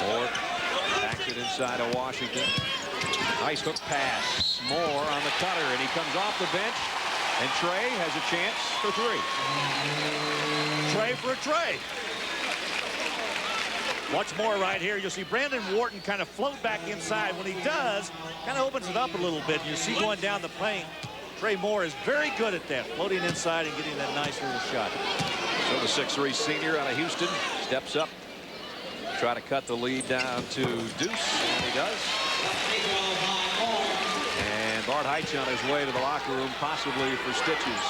Moore backs it inside of Washington. Nice hook pass. Moore on the cutter, and he comes off the bench. And Trey has a chance for three. Trey for a tray. Much more right here. You'll see Brandon Wharton kind of float back inside. When he does, kind of opens it up a little bit. You see going down the paint. Trey Moore is very good at that, floating inside and getting that nice little shot. So the 6'3" senior out of Houston steps up. Try to cut the lead down to Deuce, and he does. And Bart Heitch on his way to the locker room, possibly for stitches.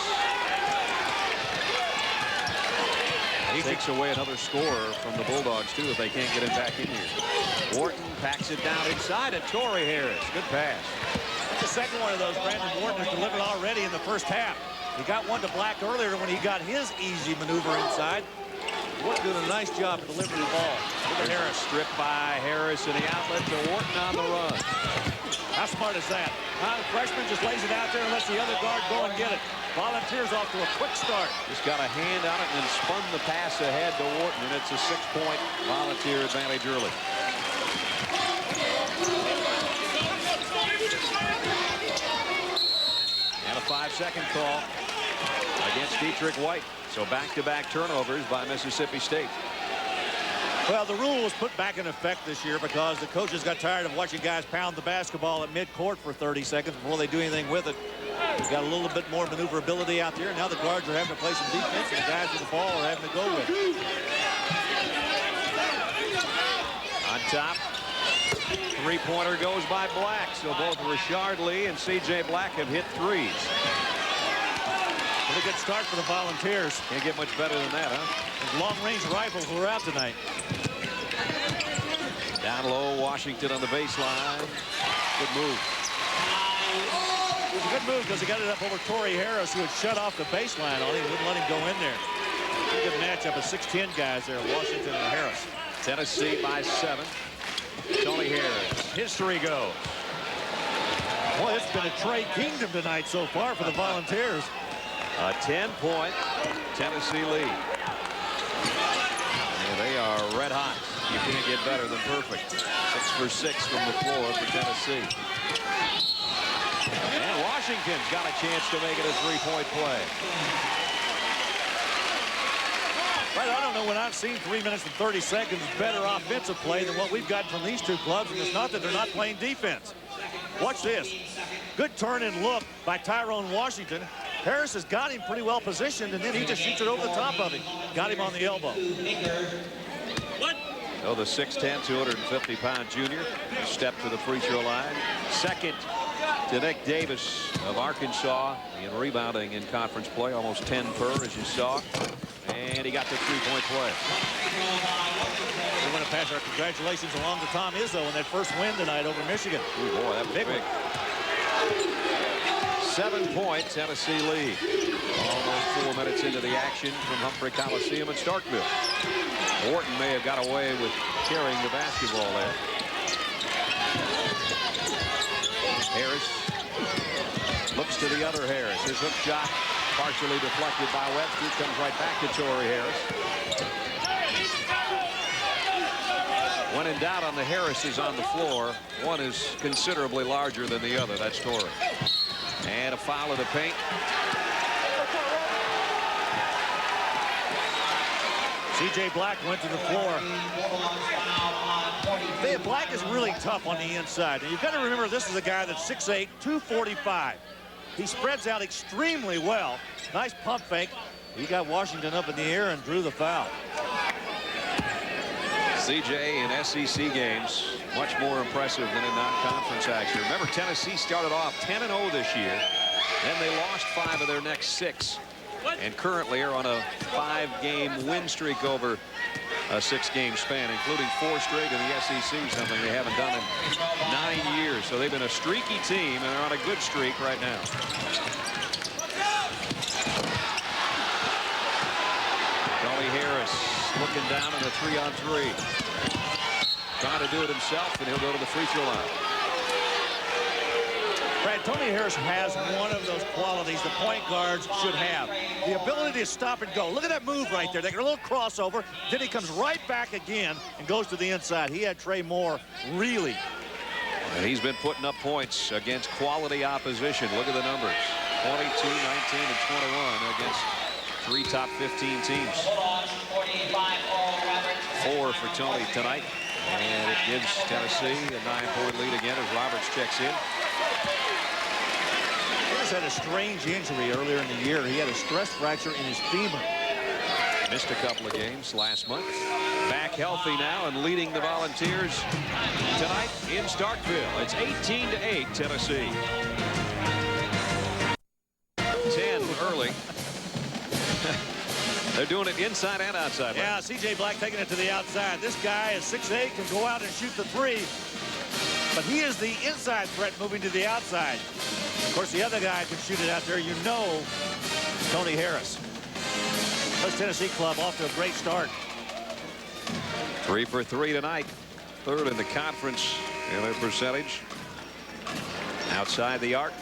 He takes away another score from the Bulldogs, too, if they can't get him back in here. Wharton packs it down inside, and Torrey Harris. Good pass. That's the second one of those Brandon Wharton has delivered already in the first half. He got one to Black earlier when he got his easy maneuver inside. Wharton doing a nice job of delivering the ball. Look at Harris. Stripped by Harris, and the outlet to Wharton on the run. How smart is that? The freshman just lays it out there and lets the other guard go and get it. Volunteers off to a quick start. Just got a hand on it and then spun the pass ahead to Wharton, and it's a 6-point Volunteer advantage early. And a 5-second call against Dietrich White. So back-to-back turnovers by Mississippi State. Well, the rule was put back in effect this year because the coaches got tired of watching guys pound the basketball at midcourt for 30 seconds before they do anything with it. We've got a little bit more maneuverability out there. Now the guards are having to play some defense, and the guys with the ball are having to go with it. On top, three-pointer goes by Black. So both Rashard Lee and C.J. Black have hit threes. Pretty good start for the Volunteers. Can't get much better than that, huh? Those long-range rifles were out tonight. Down low, Washington on the baseline. Good move. It was a good move because he got it up over Torrey Harris, who had shut off the baseline on him. He wouldn't let him go in there. Pretty good matchup of 6'10" guys there, Washington and Harris. Tennessee by 7. Tony Harris. History goes. Boy, it's been a Trey Kingdom tonight so far for the Volunteers. A 10-point Tennessee lead. And they are red hot. You can't get better than perfect. 6 for 6 from the floor for Tennessee. And Washington's got a chance to make it a 3-point play. Right, I don't know when I've seen 3 minutes and 30 seconds better offensive play than what we've got from these two clubs, and it's not that they're not playing defense. Watch this. Good turn and look by Tyrone Washington. Harris has got him pretty well positioned, and then he just shoots it over the top of him. Got him on the elbow. So the 6'10", 250-pound junior step to the free throw line. Second to Nick Davis of Arkansas in rebounding in conference play. Almost 10 per, as you saw. And he got the 3-point play. We want to pass our congratulations along to Tom Izzo in that first win tonight over Michigan. Ooh, boy, that was big. 7-point Tennessee lead. Almost 4 minutes into the action from Humphrey Coliseum in Starkville. Wharton may have got away with carrying the basketball there. Harris looks to the other Harris. His hook shot partially deflected by Webster. Comes right back to Torrey Harris. When in doubt on the Harrises on the floor, one is considerably larger than the other. That's Torrey. And a foul in the paint. C.J. Black went to the floor. Black is really tough on the inside. And you've got to remember, this is a guy that's 6'8", 245. He spreads out extremely well. Nice pump fake. He got Washington up in the air and drew the foul. C.J. in SEC games, much more impressive than in non-conference action. Remember, Tennessee started off 10-0 this year. Then they lost 5 of their next 6. And currently are on a 5-game win streak over a 6-game span, including 4 straight in the SEC, something they haven't done in 9 years. So they've been a streaky team, and they're on a good streak right now. Tony Harris looking down in the 3-on-3. Trying to do it himself, and he'll go to the free throw line. Brad, Tony Harris has one of those qualities the point guards should have. The ability to stop and go. Look at that move right there. They got a little crossover. Then he comes right back again and goes to the inside. He had Trey Moore really. And he's been putting up points against quality opposition. Look at the numbers. 22, 19, and 21 against 3 top 15 teams. 4 for Tony tonight. And it gives Tennessee a 9-point lead again as Roberts checks in. Harris had a strange injury earlier in the year. He had a stress fracture in his femur. Missed a couple of games last month. Back healthy now and leading the Volunteers tonight in Starkville. It's 18-8 Tennessee. 10 early. They're doing it inside and outside. Yeah, C.J. Black taking it to the outside. This guy is 6'8", can go out and shoot the 3. But he is the inside threat moving to the outside. Of course, the other guy can shoot it out there. You know, Tony Harris. This Tennessee club off to a great start. 3 for 3 tonight. 3rd in the conference in their percentage. Outside the arc.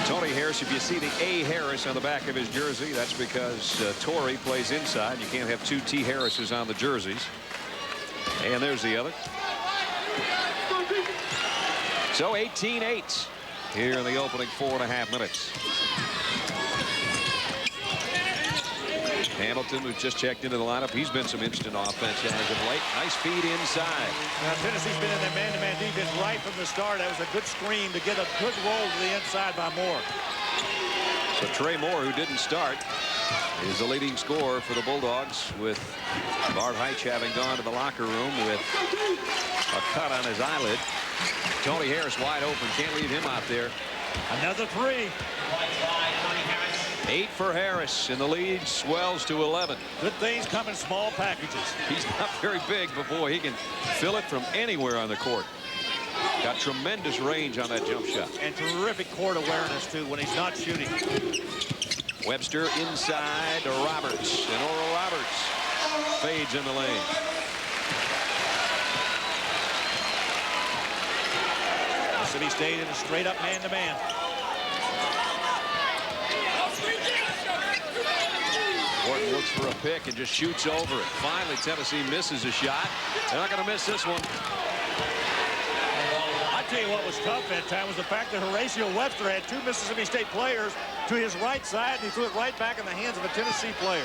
Tony Harris, if you see the A. Harris on the back of his jersey, that's because Torrey plays inside. You can't have 2 T. Harrises on the jerseys. And there's the other. So 18-8 here in the opening 4.5 minutes. Hamilton, who just checked into the lineup, he's been some instant offense as of late. Nice feed inside. Now, Tennessee's been in that man-to-man defense right from the start. That was a good screen to get a good roll to the inside by Moore. So Trey Moore, who didn't start, is the leading scorer for the Bulldogs, with Bart Heitch having gone to the locker room with a cut on his eyelid. Tony Harris wide open, can't leave him out there. Another 3. 8 for Harris, and the lead swells to 11. Good things come in small packages. He's not very big, but boy, he can fill it from anywhere on the court. Got tremendous range on that jump shot. And terrific court awareness, too, when he's not shooting. Webster inside to Roberts, and Oral Roberts fades in the lane. Mississippi State in a straight-up man-to-man. Wharton looks for a pick and just shoots over it. Finally, Tennessee misses a shot. They're not going to miss this one. I tell you what was tough that time was the fact that Horatio Webster had 2 Mississippi State players to his right side, and he threw it right back in the hands of a Tennessee player.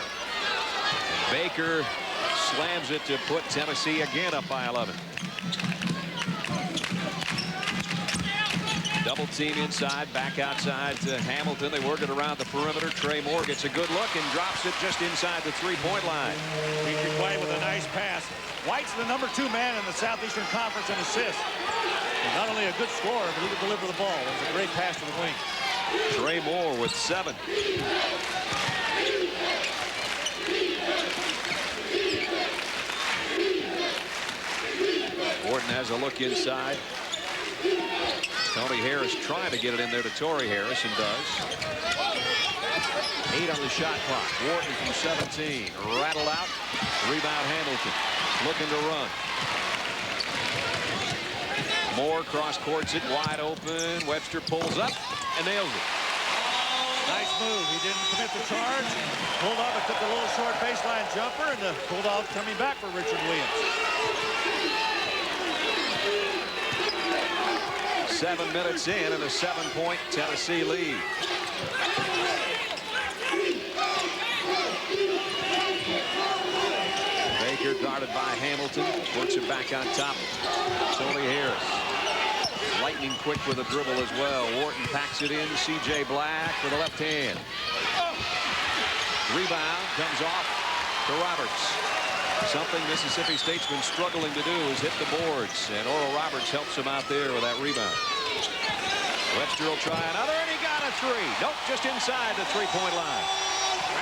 Baker slams it to put Tennessee again up by 11. Double team inside, back outside to Hamilton. They work it around the perimeter. Trey Moore gets a good look and drops it just inside the 3-point line. He's replayed with a nice pass. White's the number 2 man in the Southeastern Conference in assists. He's not only a good scorer, but he can deliver the ball. It was a great pass to the wing. Trey Moore with 7. Wharton has a look inside. Tony Harris trying to get it in there to Torrey Harris, and does. 8 on the shot clock. Wharton from 17. Rattled out. Rebound Hamilton. Looking to run. Moore cross courts it wide open. Webster pulls up and nails it. Nice move. He didn't commit the charge. Pulled up and took a little short baseline jumper, and the Bulldogs coming back for Richard Williams. 7 minutes in and a 7-point Tennessee lead. Baker guarded by Hamilton. Works it back on top. Tony Harris. Lightning quick with a dribble as well. Wharton packs it in. C.J. Black with the left hand. Rebound comes off to Roberts. Something Mississippi State's been struggling to do is hit the boards, and Oral Roberts helps him out there with that rebound. Webster will try another, and he got a 3. Nope, just inside the 3-point line.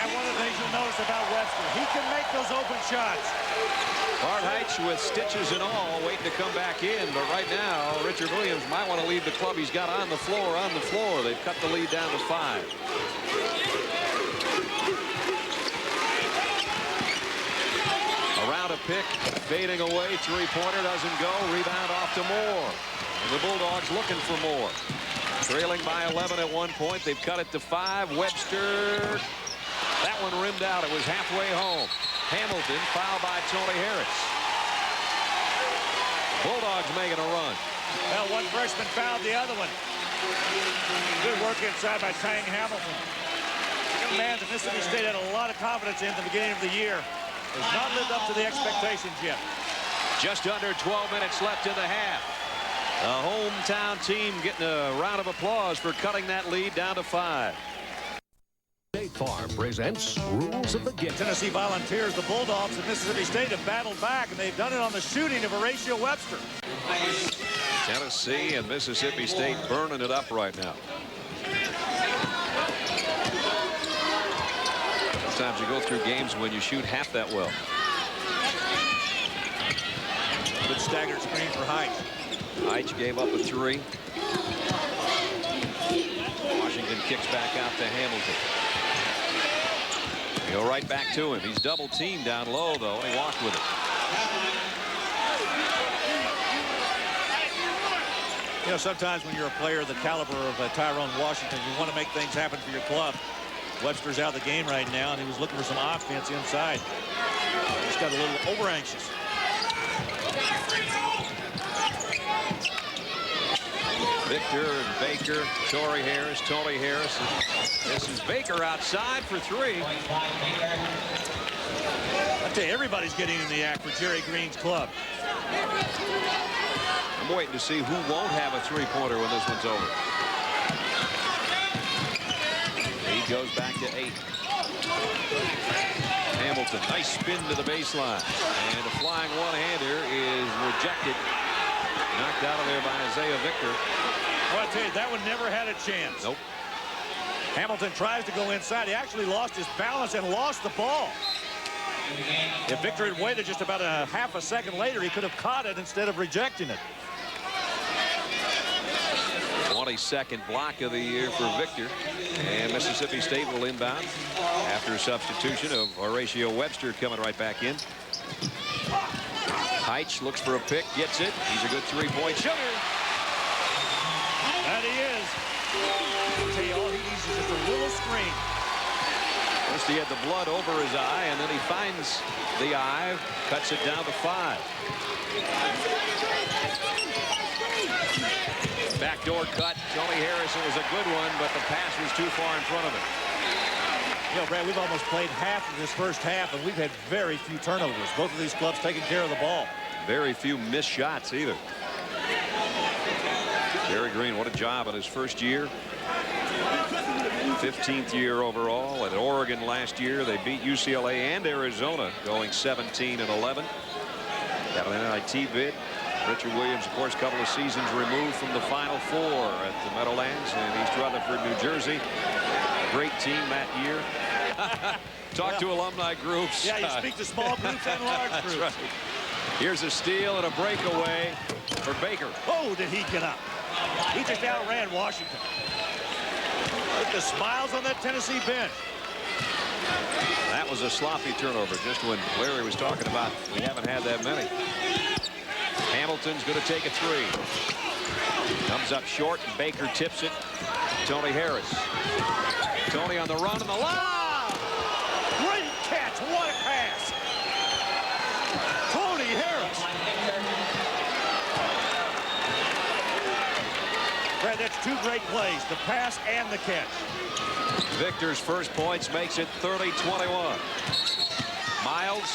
And one of the things you'll notice about Webster, he can make those open shots. Bart Heitch with stitches and all, waiting to come back in, but right now, Richard Williams might want to leave the club he's got on the floor. They've cut the lead down to 5. Around a pick, fading away. Three-pointer doesn't go. Rebound off to Moore. And the Bulldogs looking for more. Trailing by 11 at one point. They've cut it to 5. Webster. That one rimmed out. It was halfway home. Hamilton, foul by Tony Harris. Bulldogs making a run. Well, one freshman fouled the other one. Good work inside by Tang Hamilton. Young man that Mississippi State had a lot of confidence in the beginning of the year. Has not lived up to the expectations yet. Just under 12 minutes left in the half. The hometown team getting a round of applause for cutting that lead down to 5. State Farm presents Rules of the Game. Tennessee Volunteers, the Bulldogs of Mississippi State have battled back, and they've done it on the shooting of Horatio Webster. Tennessee and Mississippi State burning it up right now. Sometimes you go through games when you shoot half that well. Good staggered screen for Heitch. Heitch gave up a 3. Washington kicks back out to Hamilton. Go right back to him. He's double teamed down low, though, and he walked with it. You know, sometimes when you're a player the caliber of Tyrone Washington, you want to make things happen for your club. Webster's out of the game right now, and he was looking for some offense inside. Just got a little over-anxious. Victor and Baker, Torrey Harris, Tony Harris. This is Baker outside for 3. I tell you, everybody's getting in the act for Jerry Green's club. I'm waiting to see who won't have a three-pointer when this one's over. He goes back to 8. Hamilton, nice spin to the baseline. And a flying one-hander is rejected. Knocked out of there by Isaiah Victor. Well, I tell you, that one never had a chance. Nope. Hamilton tries to go inside. He actually lost his balance and lost the ball. If Victor had waited just about a half a second later, he could have caught it instead of rejecting it. 22nd block of the year for Victor. And Mississippi State will inbound after substitution of Horatio Webster coming right back in. Heitch looks for a pick, gets it. He's a good three-point shooter. That he is. I'll tell you, all he needs is just a little screen. First he had the blood over his eye, and then he finds the eye, cuts it down to 5. Backdoor cut. Tony Harrison was a good one, but the pass was too far in front of him. You know, Brad, we've almost played half of this first half, and we've had very few turnovers. Both of these clubs taking care of the ball. Very few missed shots either. Jerry Green, what a job in his first year. 15th year overall. At Oregon last year, they beat UCLA and Arizona, going 17-11. Got an NIT bid. Richard Williams, of course, a couple of seasons removed from the Final Four at the Meadowlands in East Rutherford, New Jersey. Great team that year. Talk to alumni groups. Yeah, you speak to small groups and large groups. That's right. Here's a steal and a breakaway for Baker. Oh, did he get up? He just outran Washington. Look at the smiles on that Tennessee bench. That was a sloppy turnover, just when Larry was talking about we haven't had that many. Hamilton's going to take a 3. Comes up short, and Baker tips it. Tony Harris. Tony on the run and the lob. Great catch. What a pass. Tony Harris. Brad, that's 2 great plays, the pass and the catch. Victor's first points makes it 30-21. Miles,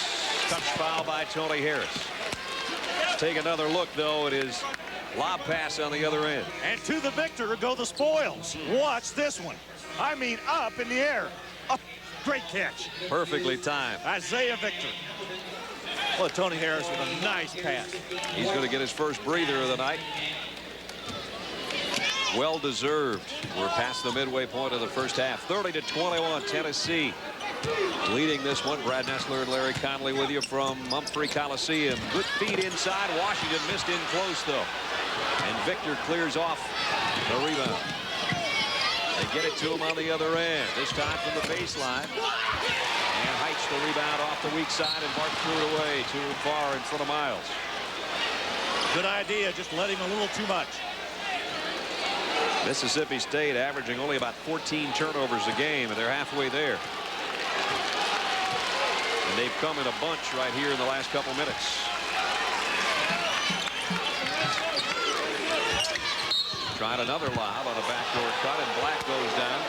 touch foul by Tony Harris. Let's take another look, though, at his lob pass on the other end. And to the victor go the spoils. Watch this one. I mean, up in the air. Oh, great catch. Perfectly timed. Isaiah Victor. Well, Tony Harris with a nice pass. He's going to get his first breather of the night. Well deserved. We're past the midway point of the first half. 30-21, Tennessee leading this one. Brad Nessler and Larry Connolly with you from Humphrey Coliseum. Good feed inside. Washington missed in close, though. And Victor clears off the rebound. They get it to him on the other end. This time from the baseline. And Heitch, the rebound off the weak side, and Bart threw it away too far in front of Miles. Good idea, just let him a little too much. Mississippi State averaging only about 14 turnovers a game, and they're halfway there. And they've come in a bunch right here in the last couple minutes. Tried another lob on a backdoor cut, and Black goes down.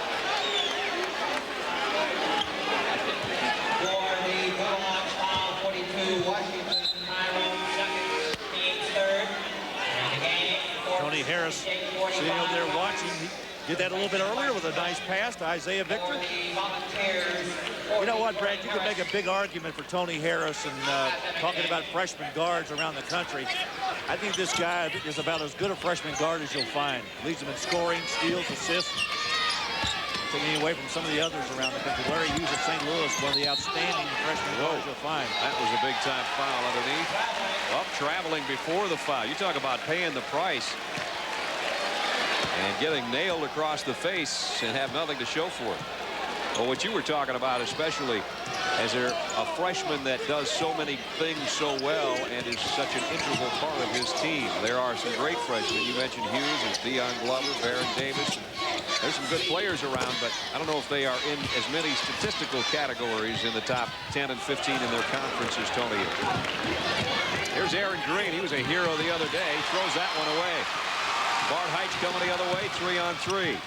For the Bulldogs, foul 42, Washington, Tyrone, second, team third. And the game, Tony Harris sitting over there watching. He did that a little bit earlier with a nice pass to Isaiah Victor. You know what, Brad? You could make a big argument for Tony Harris and talking about freshman guards around the country. I think this guy is about as good a freshman guard as you'll find. Leads them in scoring, steals, assists. Taking away from some of the others around the country. Larry Hughes of St. Louis, one of the outstanding freshman guards you'll find. That was a big-time foul underneath. Up traveling before the foul. You talk about paying the price and getting nailed across the face and have nothing to show for it. Well, what you were talking about, especially as they're a freshman that does so many things so well and is such an integral part of his team. There are some great freshmen. You mentioned Hughes, there's Deion Glover, Baron Davis. There's some good players around, but I don't know if they are in as many statistical categories in the top 10 and 15 in their conference as Tony is. Here's Aaron Green. He was a hero the other day. Throws that one away. Bart Heitch coming the other way, 3-on-3.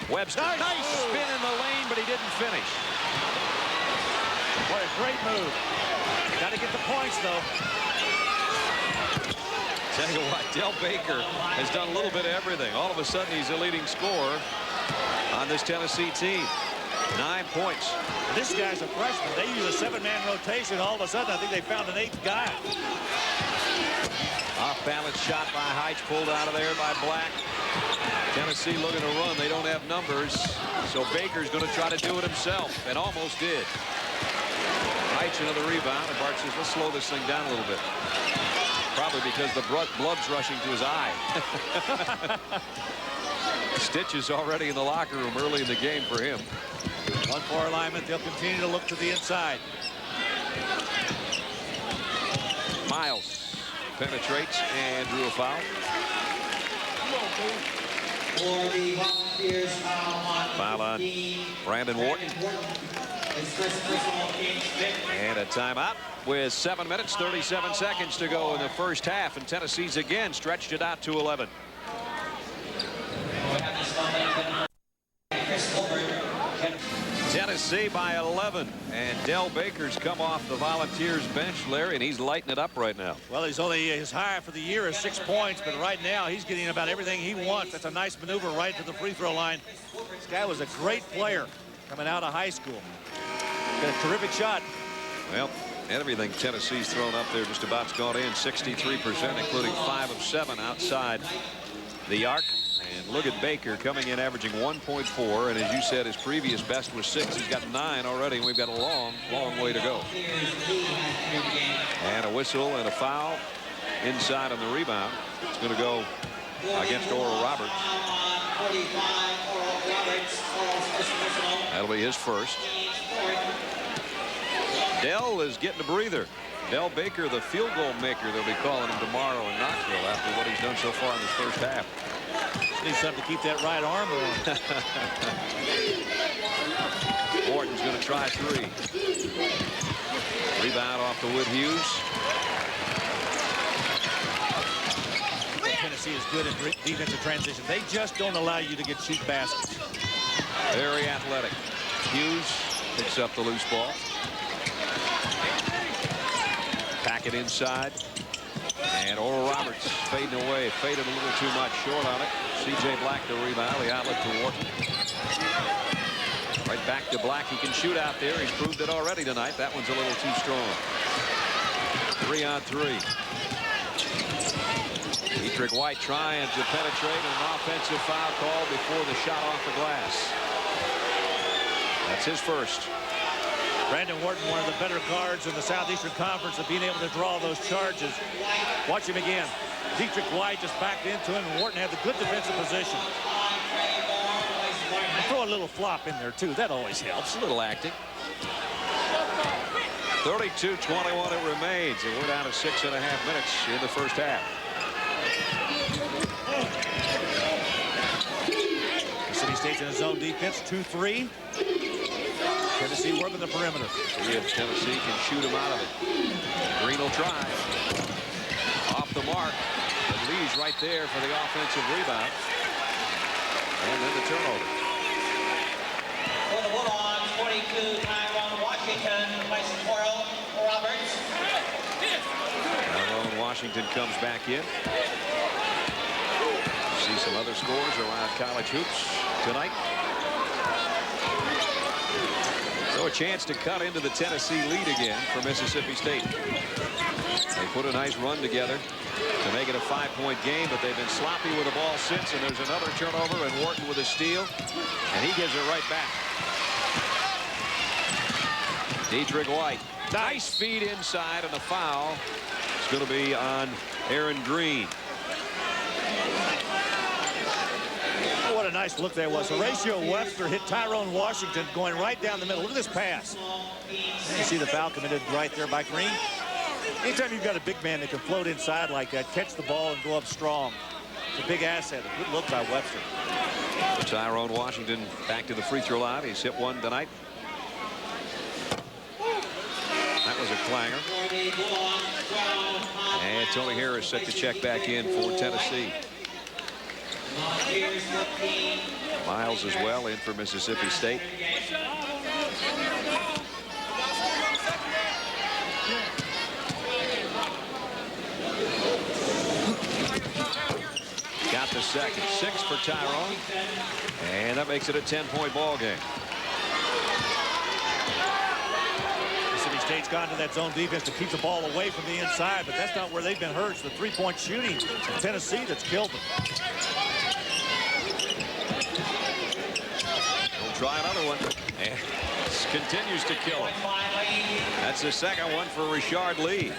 Webster, nice spin in the lane, but he didn't finish. What a great move. Got to get the points, though. Tell you what, Del Baker has done a little bit of everything. All of a sudden, he's the leading scorer on this Tennessee team. 9 points. This guy's a freshman. They use a 7-man rotation. All of a sudden, I think they found an 8th guy. Off-balance shot by Heitch, pulled out of there by Black. Tennessee looking to run. They don't have numbers, so Baker's going to try to do it himself, and almost did. Heitch another rebound, and Bart says, let's slow this thing down a little bit. Probably because the blood's rushing to his eye. Stitch is already in the locker room early in the game for him. 1-4 alignment. They'll continue to look to the inside. Miles penetrates and drew a foul. For the Volunteers, Foul on Brandon Wharton. It's first personal, team fifth. And a timeout with 7 minutes, 37 seconds to go in the first half. And Tennessee's again stretched it out to 11. Tennessee by 11, and Del Baker's come off the Volunteers bench, Larry, and he's lighting it up right now. Well, he's only his high for the year is 6 points, but right now he's getting about everything he wants. That's a nice maneuver right to the free throw line. This guy was a great player coming out of high school. Got a terrific shot. Well, everything Tennessee's thrown up there just about's gone in, 63%, including 5 of 7 outside the arc. And look at Baker coming in averaging 1.4, and as you said, his previous best was 6. He's got 9 already, and we've got a long, long way to go. And a whistle and a foul inside on the rebound. It's going to go against Oral Roberts. That'll be his first. Dell is getting a breather. Del Baker, the field goal maker. They'll be calling him tomorrow in Knoxville after what he's done so far in this first half. Needs something to keep that right arm on. Wharton's going to try 3. Rebound off to Wood Hughes. Tennessee is good at defensive transition. They just don't allow you to get cheap baskets. Very athletic. Hughes picks up the loose ball. Pack it inside. And Oral Roberts fading away. Faded a little too much short on it. C.J. Black the rebound. The outlet to Wharton. Right back to Black. He can shoot out there. He's proved it already tonight. That one's a little too strong. 3-on-3. Dietrich White trying to penetrate, and an offensive foul called before the shot off the glass. That's his first. Brandon Wharton, one of the better guards in the Southeastern Conference, of being able to draw those charges. Watch him again. Dietrich White just backed into him, and Wharton had the good defensive position. And throw a little flop in there, too. That always helps. A little acting. 32-21 it remains, and we're down to 6.5 minutes in the first half. Mississippi State's in a zone defense, 2-3. Tennessee working the perimeter. See if Tennessee can shoot him out of it. Green will try. Off the mark. But Lee's right there for the offensive rebound. And then the turnover. For the Bulldogs, 42, Tyrone Washington, replacing Oral Roberts. Tyrone Washington comes back in. See some other scores around college hoops tonight. So a chance to cut into the Tennessee lead again for Mississippi State. They put a nice run together to make it a 5-point game, but they've been sloppy with the ball since, and there's another turnover, and Wharton with a steal, and he gives it right back. Dietrich White. Nice feed inside, and the foul is going to be on Aaron Green. What a nice look there was. Horatio Webster hit Tyrone Washington going right down the middle. Look at this pass. And you see the foul committed right there by Green. Anytime you've got a big man that can float inside like that, catch the ball and go up strong, it's a big asset. A good look by Webster. Tyrone Washington back to the free throw line. He's hit one tonight. That was a clanger. And Tony Harris set to check back in for Tennessee. Miles as well in for Mississippi State. Got the second. 6 for Tyrone. And that makes it a 10-point ball game. Mississippi State's gone to that zone defense to keep the ball away from the inside, but that's not where they've been hurt. It's the three-point shooting in Tennessee that's killed them. Try another one, and continues to kill him. That's the second one for Richard Lee.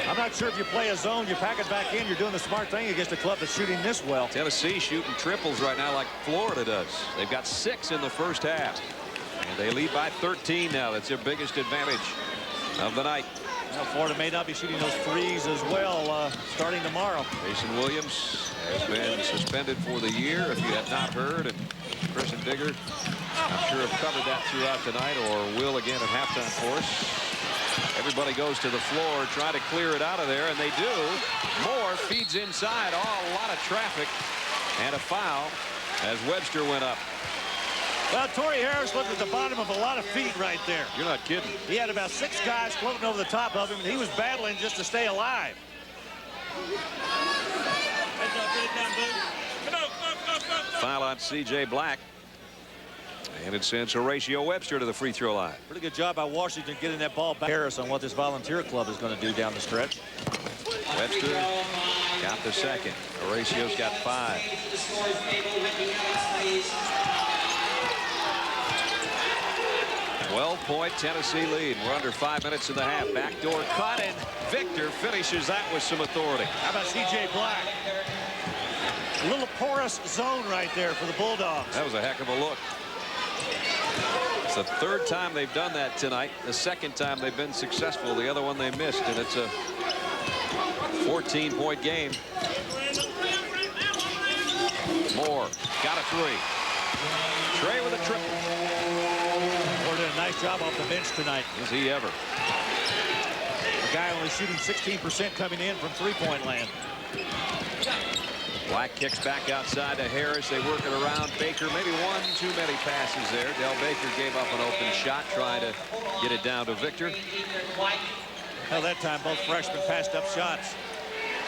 I'm not sure if you play a zone, you pack it back in, you're doing the smart thing against a club that's shooting this well. Tennessee shooting triples right now like Florida does. They've got 6 in the first half, and they lead by 13 now. That's their biggest advantage of the night. Well, Florida may not be shooting those threes as well starting tomorrow. Jason Williams has been suspended for the year, if you have not heard, and Chris and Digger, I'm sure, have covered that throughout tonight, or will again at halftime for us. Everybody goes to the floor, try to clear it out of there, and they do. Moore feeds inside. Oh, a lot of traffic, and a foul as Webster went up. Well, Torrey Harris looked at the bottom of a lot of feet right there. You're not kidding. He had about 6 guys floating over the top of him, and he was battling just to stay alive. Foul on C.J. Black. And it sends Horatio Webster to the free throw line. Pretty good job by Washington getting that ball back. Harris on what this volunteer club is going to do down the stretch. Webster got the second. Horacio's got 5. 12-point Tennessee lead. We're under 5 minutes in the half. Backdoor cut, and Victor finishes that with some authority. How about C.J. Black? A little porous zone right there for the Bulldogs. That was a heck of a look. It's the 3rd time they've done that tonight. The 2nd time they've been successful. The other one they missed, and it's a 14-point game. Moore got a 3. Trey with a triple. Moore did a nice job off the bench tonight. Is he ever? A guy only shooting 16% coming in from three-point land. Black kicks back outside to Harris. They work it around Baker. Maybe one too many passes there. Del Baker gave up an open shot, trying to get it down to Victor. Well, that time both freshmen passed up shots.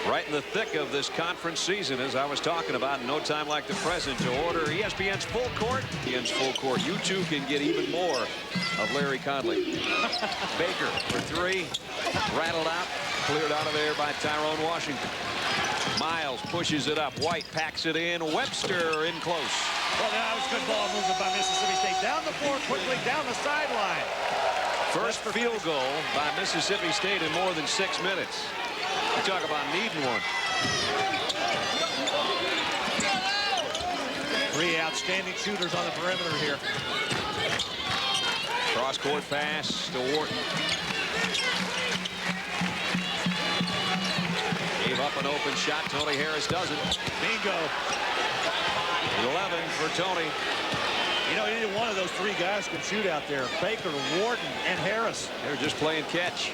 Right in the thick of this conference season, as I was talking about, no time like the present to order ESPN's Full Court. ESPN's Full Court. You too can get even more of Larry Conley. Baker for 3. Rattled out. Cleared out of there by Tyrone Washington. Miles pushes it up. White packs it in. Webster in close. Well, that was good ball movement by Mississippi State. Down the floor quickly, down the sideline. First field goal by Mississippi State in more than 6 minutes. You talk about needing one. 3 outstanding shooters on the perimeter here. Cross-court pass to Wharton. Gave up an open shot. Tony Harris doesn't. Bingo. 11 for Tony. You know, either one of those three guys can shoot out there. Baker, Wharton, and Harris. They're just playing catch.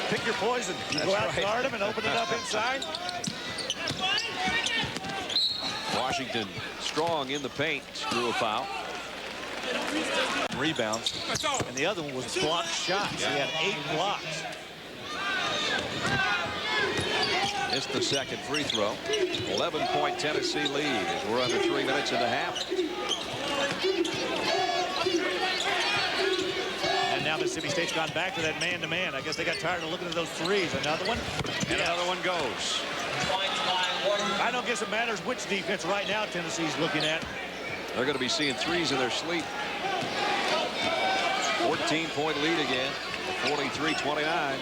Pick your poison. You go out and guard them and open it up inside. Washington strong in the paint. Drew a foul. Rebounds. And the other one was blocked shots. He had 8 blocks. Missed the second free throw. 11-point Tennessee lead as we're under 3 minutes and a half. And now Mississippi State's gone back to that man-to-man. I guess they got tired of looking at those threes. Another one. And another one goes. I I don't guess it matters which defense right now Tennessee's looking at. They're going to be seeing threes in their sleep. 14-point lead again. 43-29.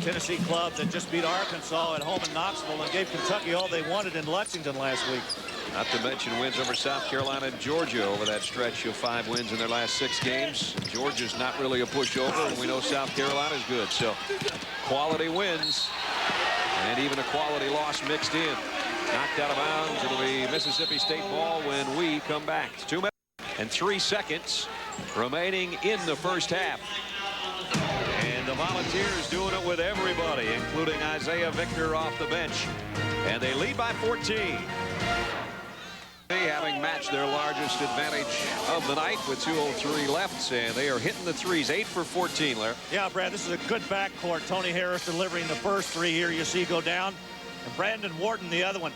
Tennessee club that just beat Arkansas at home in Knoxville and gave Kentucky all they wanted in Lexington last week. Not to mention wins over South Carolina and Georgia over that stretch of 5 wins in their last 6 games. Georgia's not really a pushover, and we know South Carolina's good. So quality wins and even a quality loss mixed in. Knocked out of bounds. It'll be Mississippi State ball when we come back. 2 minutes and 3 seconds remaining in the first half. And the Volunteers doing it with everybody, including Isaiah Victor off the bench. And they lead by 14. Having matched their largest advantage of the night with 2:03 left, and they are hitting the threes. 8 for 14, Larry. Yeah, Brad, this is a good backcourt. Tony Harris delivering the first 3 here you see go down. And Brandon Wharton, the other one,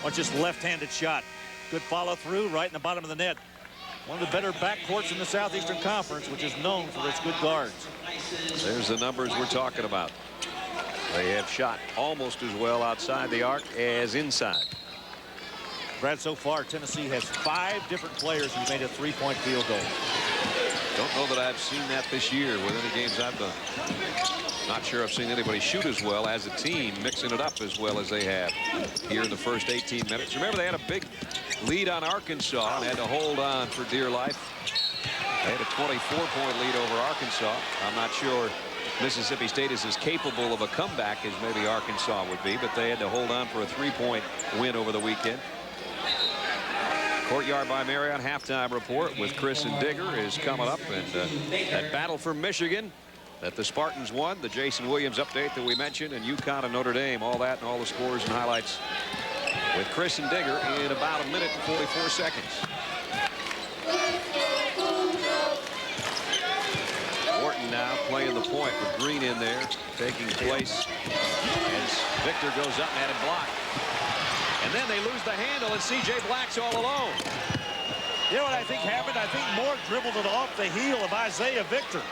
on just left-handed shot. Good follow-through right in the bottom of the net. One of the better backcourts in the Southeastern Conference, which is known for its good guards. There's the numbers we're talking about. They have shot almost as well outside the arc as inside. Brad, so far, Tennessee has 5 different players who made a 3-point field goal. Don't know that I've seen that this year with any games I've done. Not sure I've seen anybody shoot as well as a team, mixing it up as well as they have here in the first 18 minutes. Remember, they had a big lead on Arkansas and had to hold on for dear life. They had a 24-point lead over Arkansas. I'm not sure Mississippi State is as capable of a comeback as maybe Arkansas would be, but they had to hold on for a 3-point win over the weekend. Courtyard by Marriott halftime report with Chris and Digger is coming up, and that battle for Michigan that the Spartans won, the Jason Williams update that we mentioned, and UConn and Notre Dame, all that and all the scores and highlights with Chris and Digger in about 1 minute and 44 seconds. Wharton now playing the point with Green in there, taking place as Victor goes up and had it blocked. And then they lose the handle, and C.J. Black's all alone. You know what I think happened? I think Moore dribbled it off the heel of Isaiah Victor.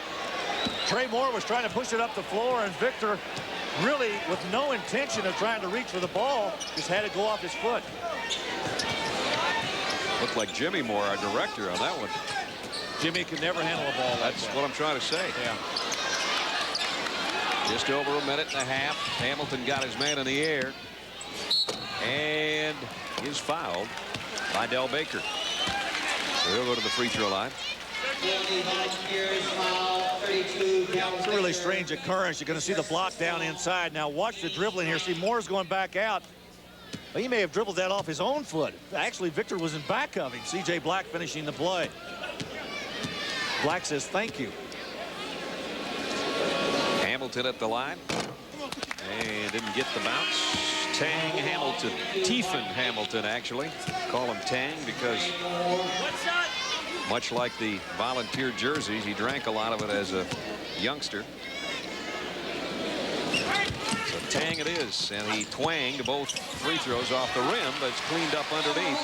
Trey Moore was trying to push it up the floor, and Victor, really with no intention of trying to reach for the ball, just had it go off his foot. Looked like Jimmy Moore, our director, on that one. Jimmy can never handle a ball like That's that. what I'm trying to say. Yeah. Just over 1 minute and a half. Hamilton got his man in the air. And is fouled by Del Baker. So he'll go to the free throw line. It's a really strange occurrence. You're going to see the block down inside. Now watch the dribbling here. See, Moore's going back out. Well, he may have dribbled that off his own foot. Actually, Victor was in back of him. C.J. Black finishing the play. Black says thank you. Hamilton at the line. And didn't get the bounce. Tang Hamilton. Tiefin Hamilton, actually. Call him Tang because much like the Volunteer jerseys, he drank a lot of it as a youngster. So Tang it is, and he twanged both free throws off the rim, but it's cleaned up underneath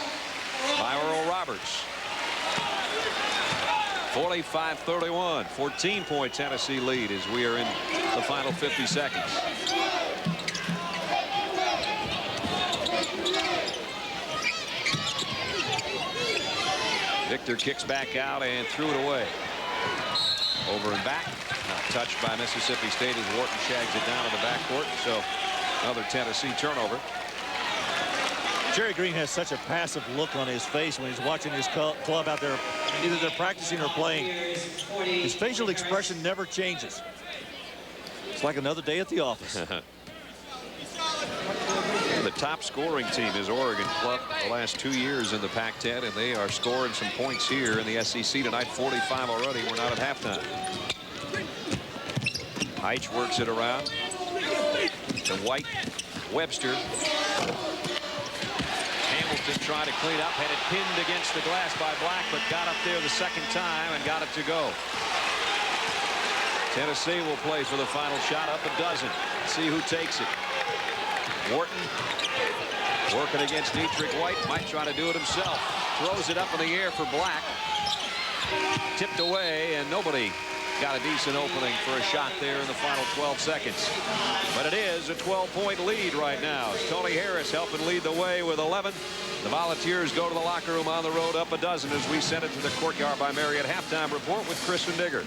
by Earl Roberts. 45-31, 14-point Tennessee lead as we are in the final 50 seconds. Victor kicks back out and threw it away. Over and back. Not touched by Mississippi State as Wharton shags it down in the backcourt. So another Tennessee turnover. Jerry Green has such a passive look on his face when he's watching his club out there. Either they're practicing or playing. His facial expression never changes. It's like another day at the office. The top scoring team is Oregon Club the last 2 years in the Pac-10, and they are scoring some points here in the SEC tonight. 45 already. We're not at halftime. Heitch works it around to White. Webster. Hamilton trying to clean up, had it pinned against the glass by Black, but got up there the second time and got it to go. Tennessee will play for the final shot, up a dozen. See who takes it. Wharton working against Dietrich White, might try to do it himself. Throws it up in the air for Black. Tipped away, and nobody got a decent opening for a shot there in the final 12 seconds. But it is a 12-point lead right now. Tony Harris helping lead the way with 11. The Volunteers go to the locker room on the road, up a dozen as we send it to the Courtyard by Marriott halftime report with Chris and Digger.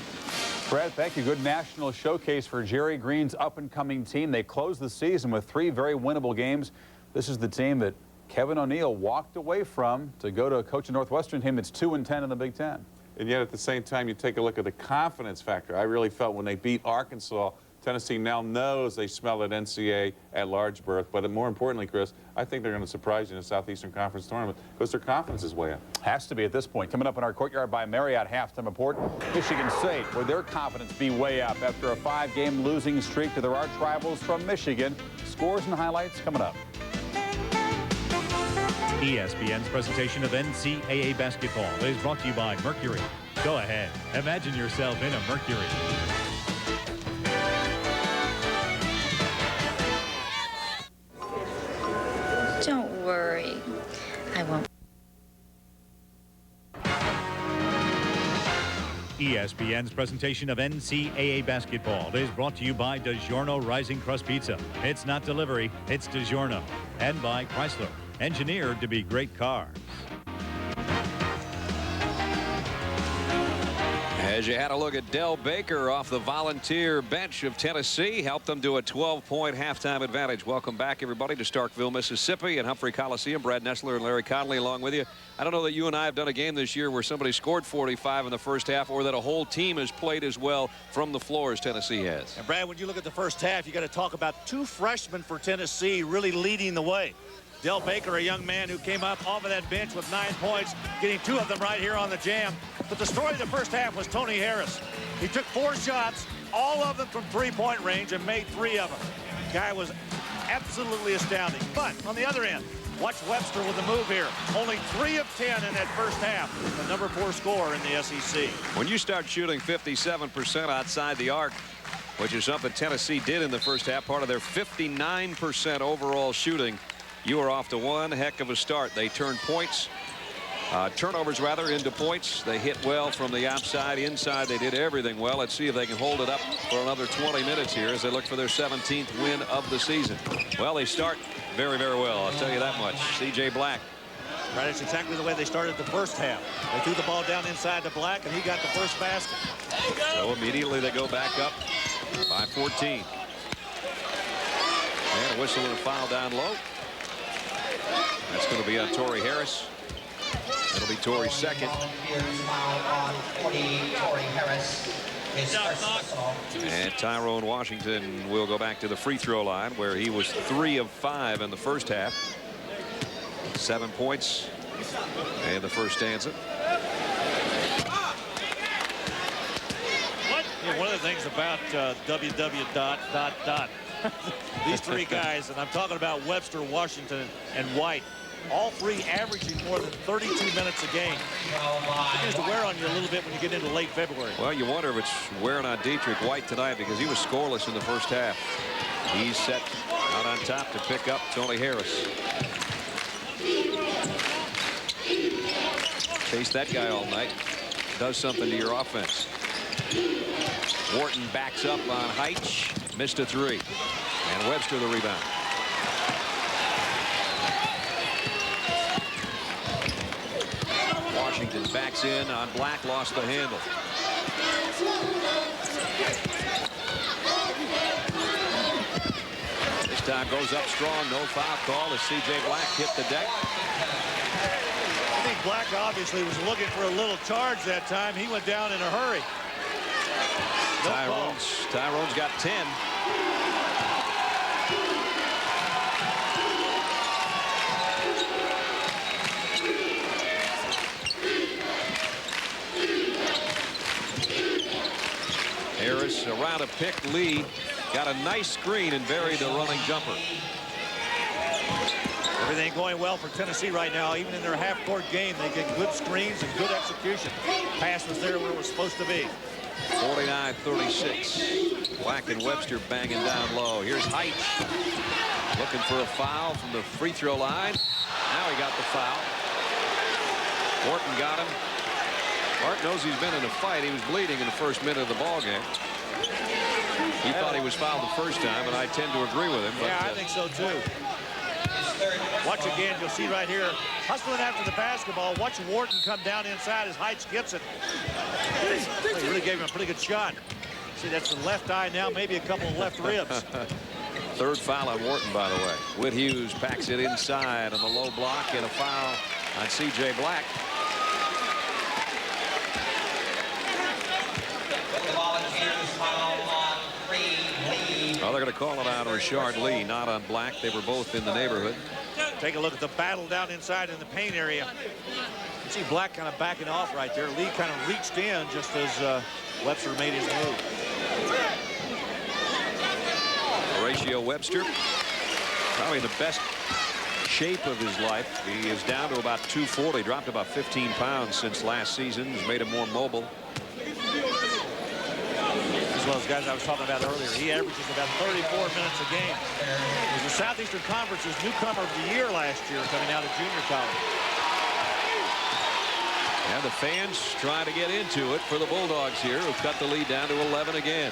Brad, thank you. Good national showcase for Jerry Green's up-and-coming team. They closed the season with 3 very winnable games. This is the team that Kevin O'Neill walked away from to go to coach a Northwestern team that's 2-10 in the Big Ten. And yet at the same time, you take a look at the confidence factor. I really felt when they beat Arkansas, Tennessee now knows they smell at NCAA at large berth. But more importantly, Chris, I think they're going to surprise you in the Southeastern Conference tournament because their confidence is way up. Has to be at this point. Coming up in our Courtyard by Marriott halftime report, Michigan State, will their confidence be way up after a 5-game losing streak to their arch rivals from Michigan? Scores and highlights coming up. ESPN's presentation of NCAA basketball is brought to you by Mercury. Go ahead, imagine yourself in a Mercury. Don't worry, I won't. ESPN's presentation of NCAA basketball is brought to you by DiGiorno Rising Crust Pizza. It's not delivery, it's DiGiorno. And by Chrysler, engineered to be great cars. As you had a look at Del Baker off the Volunteer bench of Tennessee, helped them to a 12-point halftime advantage. Welcome back, everybody, to Starkville, Mississippi and Humphrey Coliseum. Brad Nessler and Larry Conley along with you. I don't know that you and I have done a game this year where somebody scored 45 in the first half or that a whole team has played as well from the floor as Tennessee has. And, Brad, when you look at the first half, you got to talk about 2 freshmen for Tennessee really leading the way. Del Baker, a young man who came up off of that bench with 9 points, getting 2 of them right here on the jam. But the story of the first half was Tony Harris. He took 4 shots, all of them from 3-point range, and made 3 of them. The guy was absolutely astounding. But on the other end, watch Webster with the move here. Only 3 of 10 in that first half. The number 4 scorer in the SEC. When you start shooting 57% outside the arc, which is something Tennessee did in the first half, part of their 59% overall shooting, you are off to one heck of a start. They turned points, turnovers rather, into points. They hit well from the outside, inside. They did everything well. Let's see if they can hold it up for another 20 minutes here as they look for their 17th win of the season. Well, they start very, very well. I'll tell you that much. C.J. Black. Right, it's exactly the way they started the first half. They threw the ball down inside to Black, and he got the first basket. So immediately they go back up by 14. And a whistle and a foul down low. That's going to be on Torrey Harris. It'll be Torrey's second. And Tyrone Washington will go back to the free throw line where he was 3 of 5 in the first half. 7 points in the first stanza. Yeah, one of the things about these 3 guys, and I'm talking about Webster, Washington, and White, all 3 averaging more than 32 minutes a game. It begins to wear on you a little bit when you get into late February. Well, you wonder if it's wearing on Dietrich White tonight because he was scoreless in the first half. He's set out on top to pick up Tony Harris. Chase that guy all night. Does something to your offense. Wharton backs up on Heitch. Missed a 3. And Webster the rebound. Washington backs in on Black. Lost the handle. This time goes up strong. No foul call as C.J. Black hit the deck. I think Black obviously was looking for a little charge that time. He went down in a hurry. No Tyrone's got 10. Harris around a pick. Lee got a nice screen and buried the running jumper. Everything going well for Tennessee right now. Even in their half-court game, they get good screens and good execution. Pass was there where it was supposed to be. 49-36. Black and Webster banging down low. Here's Height looking for a foul from the free throw line. Now he got the foul. Morton got him. Hart knows he's been in a fight. He was bleeding in the first minute of the ball game. He thought he was fouled the first time, and I tend to agree with him. But, yeah, I think so too. Watch again. You'll see right here, hustling after the basketball. Watch Wharton come down inside as Heights gets it. He really gave him a pretty good shot. See, that's the left eye now, maybe a couple of left ribs. Third foul on Wharton, by the way. Whit Hughes packs it inside on the low block, and a foul on C.J. Black. Oh, they're going to call it out on Rashard Lee, not on Black. They were both in the neighborhood. Take a look at the battle down inside in the paint area. You see Black kind of backing off right there. Lee kind of reached in just as Webster made his move. Horatio Webster, probably in the best shape of his life. He is down to about 240, dropped about 15 pounds since last season. Has made him more mobile. As well as guys I was talking about earlier, he averages about 34 minutes a game. He was the Southeastern Conference's newcomer of the year last year coming out of junior college. And the fans trying to get into it for the Bulldogs here, who cut the lead down to 11 again.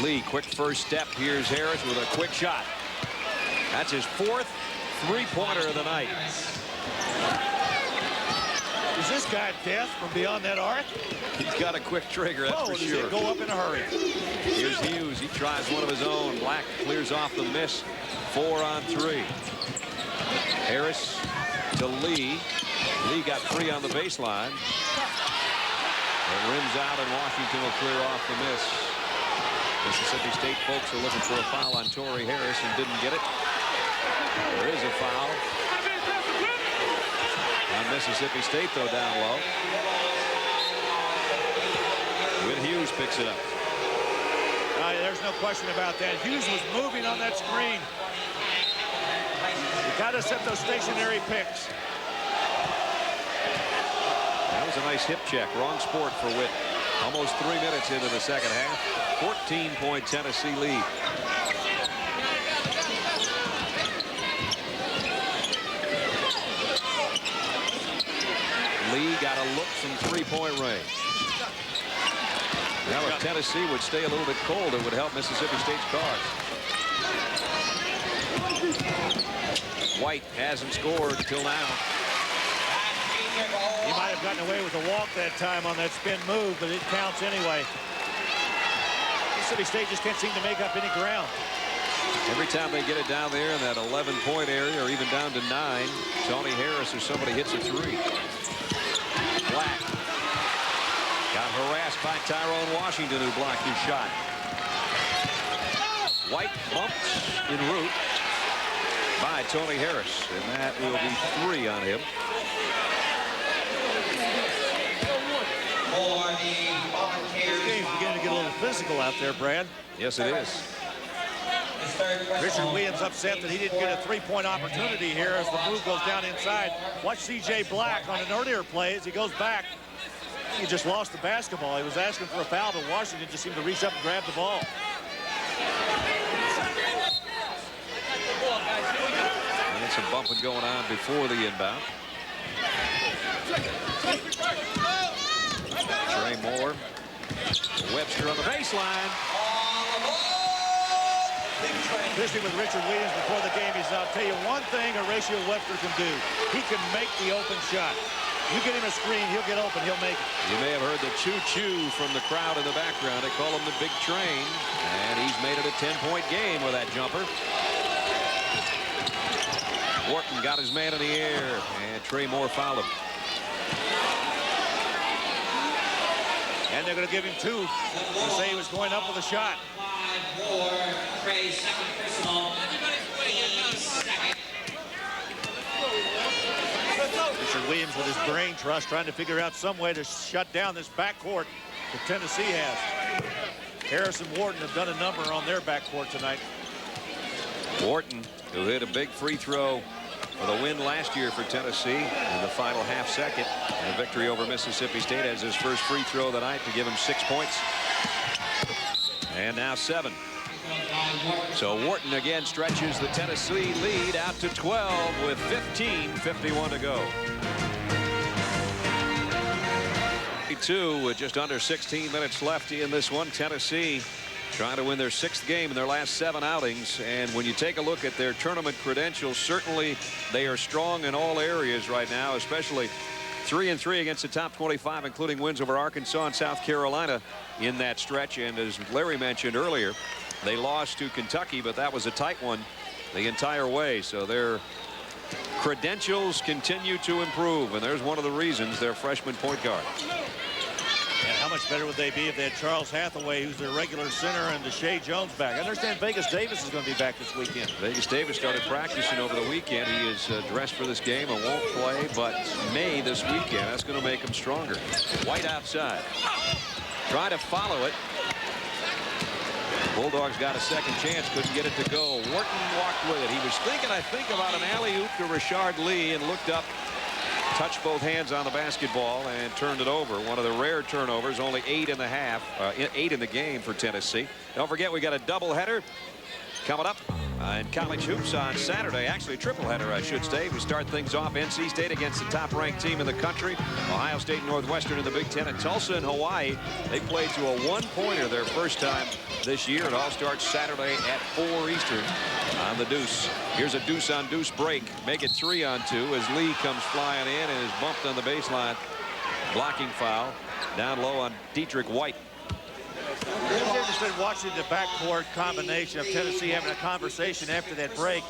Lee, quick first step. Here's Harris with a quick shot. That's his fourth three-pointer of the night. Is this guy death from beyond that arc? He's got a quick trigger, that's for sure. Go up in a hurry. Here's Hughes. He tries one of his own. Black clears off the miss. 4 on 3. Harris to Lee. Lee got free on the baseline. It rims out, and Washington will clear off the miss. Mississippi State folks are looking for a foul on Torrey Harris and didn't get it. There is a foul on Mississippi State, though, down low. Whit Hughes picks it up. There's no question about that. Hughes was moving on that screen. You got to set those stationary picks. That was a nice hip check. Wrong sport for Whit. Almost 3 minutes into the second half. 14-point Tennessee lead. Lee got a look from three-point range. Now if Tennessee would stay a little bit cold, it would help Mississippi State's cause. White hasn't scored until now. He might have gotten away with a walk that time on that spin move, but it counts anyway. Mississippi State just can't seem to make up any ground. Every time they get it down there in that 11-point area, or even down to 9, Tony Harris or somebody hits a three. Black got harassed by Tyrone Washington, who blocked his shot. White bumped en route by Tony Harris, and that will be 3 on him. This game's beginning to get a little physical out there, Brad. Yes, it is. Richard Williams upset that he didn't get a three-point opportunity here as the move goes down inside. Watch C.J. Black on an earlier play as he goes back. He just lost the basketball. He was asking for a foul, but Washington just seemed to reach up and grab the ball. And some bumping going on before the inbound. Trey Moore. Webster on the baseline. Visiting with Richard Williams before the game, he said, I'll tell you one thing Horatio Webster can do. He can make the open shot. You get him a screen, he'll get open, he'll make it. You may have heard the choo-choo from the crowd in the background. They call him the Big Train, and he's made it a 10-point game with that jumper. Wharton got his man in the air, and Trey Moore fouled him. And they're going to give him 2 to say he was going up with a shot. 5-4. Trey, second personal. Richard Williams with his brain trust trying to figure out some way to shut down this backcourt that Tennessee has. Harris and Wharton have done a number on their backcourt tonight. Wharton, who hit a big free throw for the win last year for Tennessee in the final half second. And a victory over Mississippi State, has his first free throw of the night to give him 6 points. And now 7. So Wharton again stretches the Tennessee lead out to 12 with 15:51 to go. 2 with just under 16 minutes left in this one. Tennessee trying to win their 6th game in their last 7 outings. And when you take a look at their tournament credentials, certainly they are strong in all areas right now, especially 3-3 against the top 25, including wins over Arkansas and South Carolina in that stretch. And as Larry mentioned earlier, they lost to Kentucky, but that was a tight one the entire way. So their credentials continue to improve, and there's one of the reasons their freshman point guard. And how much better would they be if they had Charles Hathaway, who's their regular center, and Deshae Jones back? I understand Vegas Davis is going to be back this weekend. Vegas Davis started practicing over the weekend. He is dressed for this game and won't play, but may this weekend. That's going to make him stronger. White outside. Try to follow it. Bulldogs got a second chance, couldn't get it to go. Wharton walked with it. He was thinking, I think, about an alley-oop to Rashard Lee, and looked up, touched both hands on the basketball, and turned it over. One of the rare turnovers, only 8 in the game for Tennessee. Don't forget, we got a doubleheader coming up in college hoops on Saturday. Actually, a tripleheader, I should say. We start things off NC State against the top-ranked team in the country. Ohio State and Northwestern in the Big Ten. And Tulsa and Hawaii, they played to a 1-pointer their first time this year. It all starts Saturday at 4 Eastern on the Deuce. Here's a deuce-on-deuce break. Make it 3-on-2 as Lee comes flying in and is bumped on the baseline. Blocking foul down low on Dietrich White. I've just been watching the backcourt combination of Tennessee having a conversation after that break.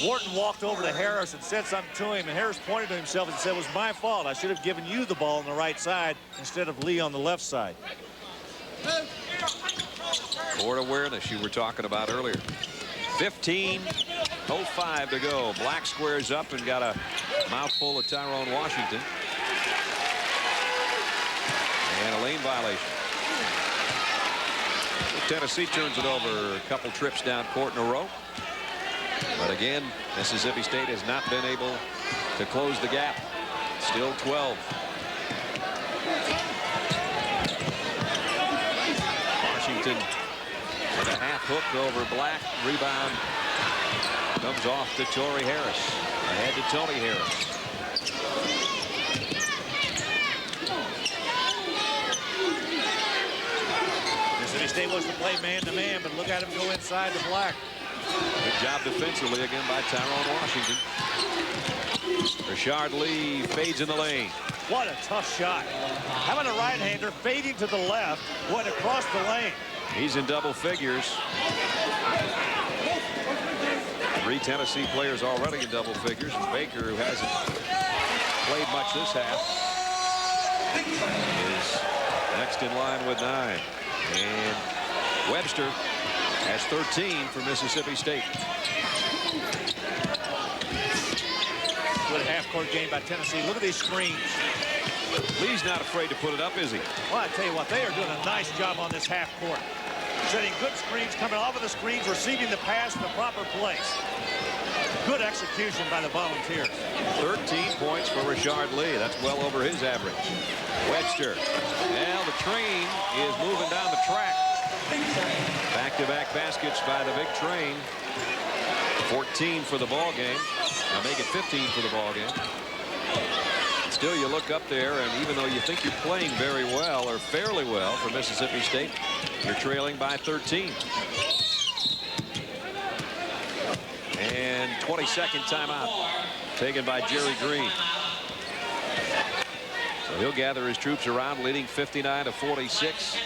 Wharton walked over to Harris and said something to him, and Harris pointed to himself and said, it was my fault. I should have given you the ball on the right side instead of Lee on the left side. Court awareness you were talking about earlier. 15:05 to go. Black squares up and got a mouthful of Tyrone Washington. And a lane violation. Tennessee turns it over a couple trips down court in a row. But again, Mississippi State has not been able to close the gap. Still 12. Washington with a half hook over Black. Rebound comes off to Torrey Harris. Ahead to Tony Harris. Mississippi State wants to play man-to-man, but look at him go inside to Black. Good job defensively again by Tyrone Washington. Rashard Lee fades in the lane. What a tough shot. How about a right-hander fading to the left, went across the lane. He's in double figures. 3 Tennessee players already in double figures. And Baker, who hasn't played much this half, is next in line with 9. And Webster has 13 for Mississippi State. Good half-court game by Tennessee. Look at these screens. Lee's not afraid to put it up, is he? Well, I tell you what, they are doing a nice job on this half-court. Setting good screens, coming off of the screens, receiving the pass in the proper place. Good execution by the Volunteers. 13 points for Rashard Lee. That's well over his average. Webster. Well, the train is moving down the track. Back-to-back baskets by the Big Train. 14 for the ball game. Now make it 15 for the ball game. Still, you look up there, and even though you think you're playing very well or fairly well for Mississippi State, you're trailing by 13. And 22nd timeout taken by Jerry Green. So he'll gather his troops around, leading 59-46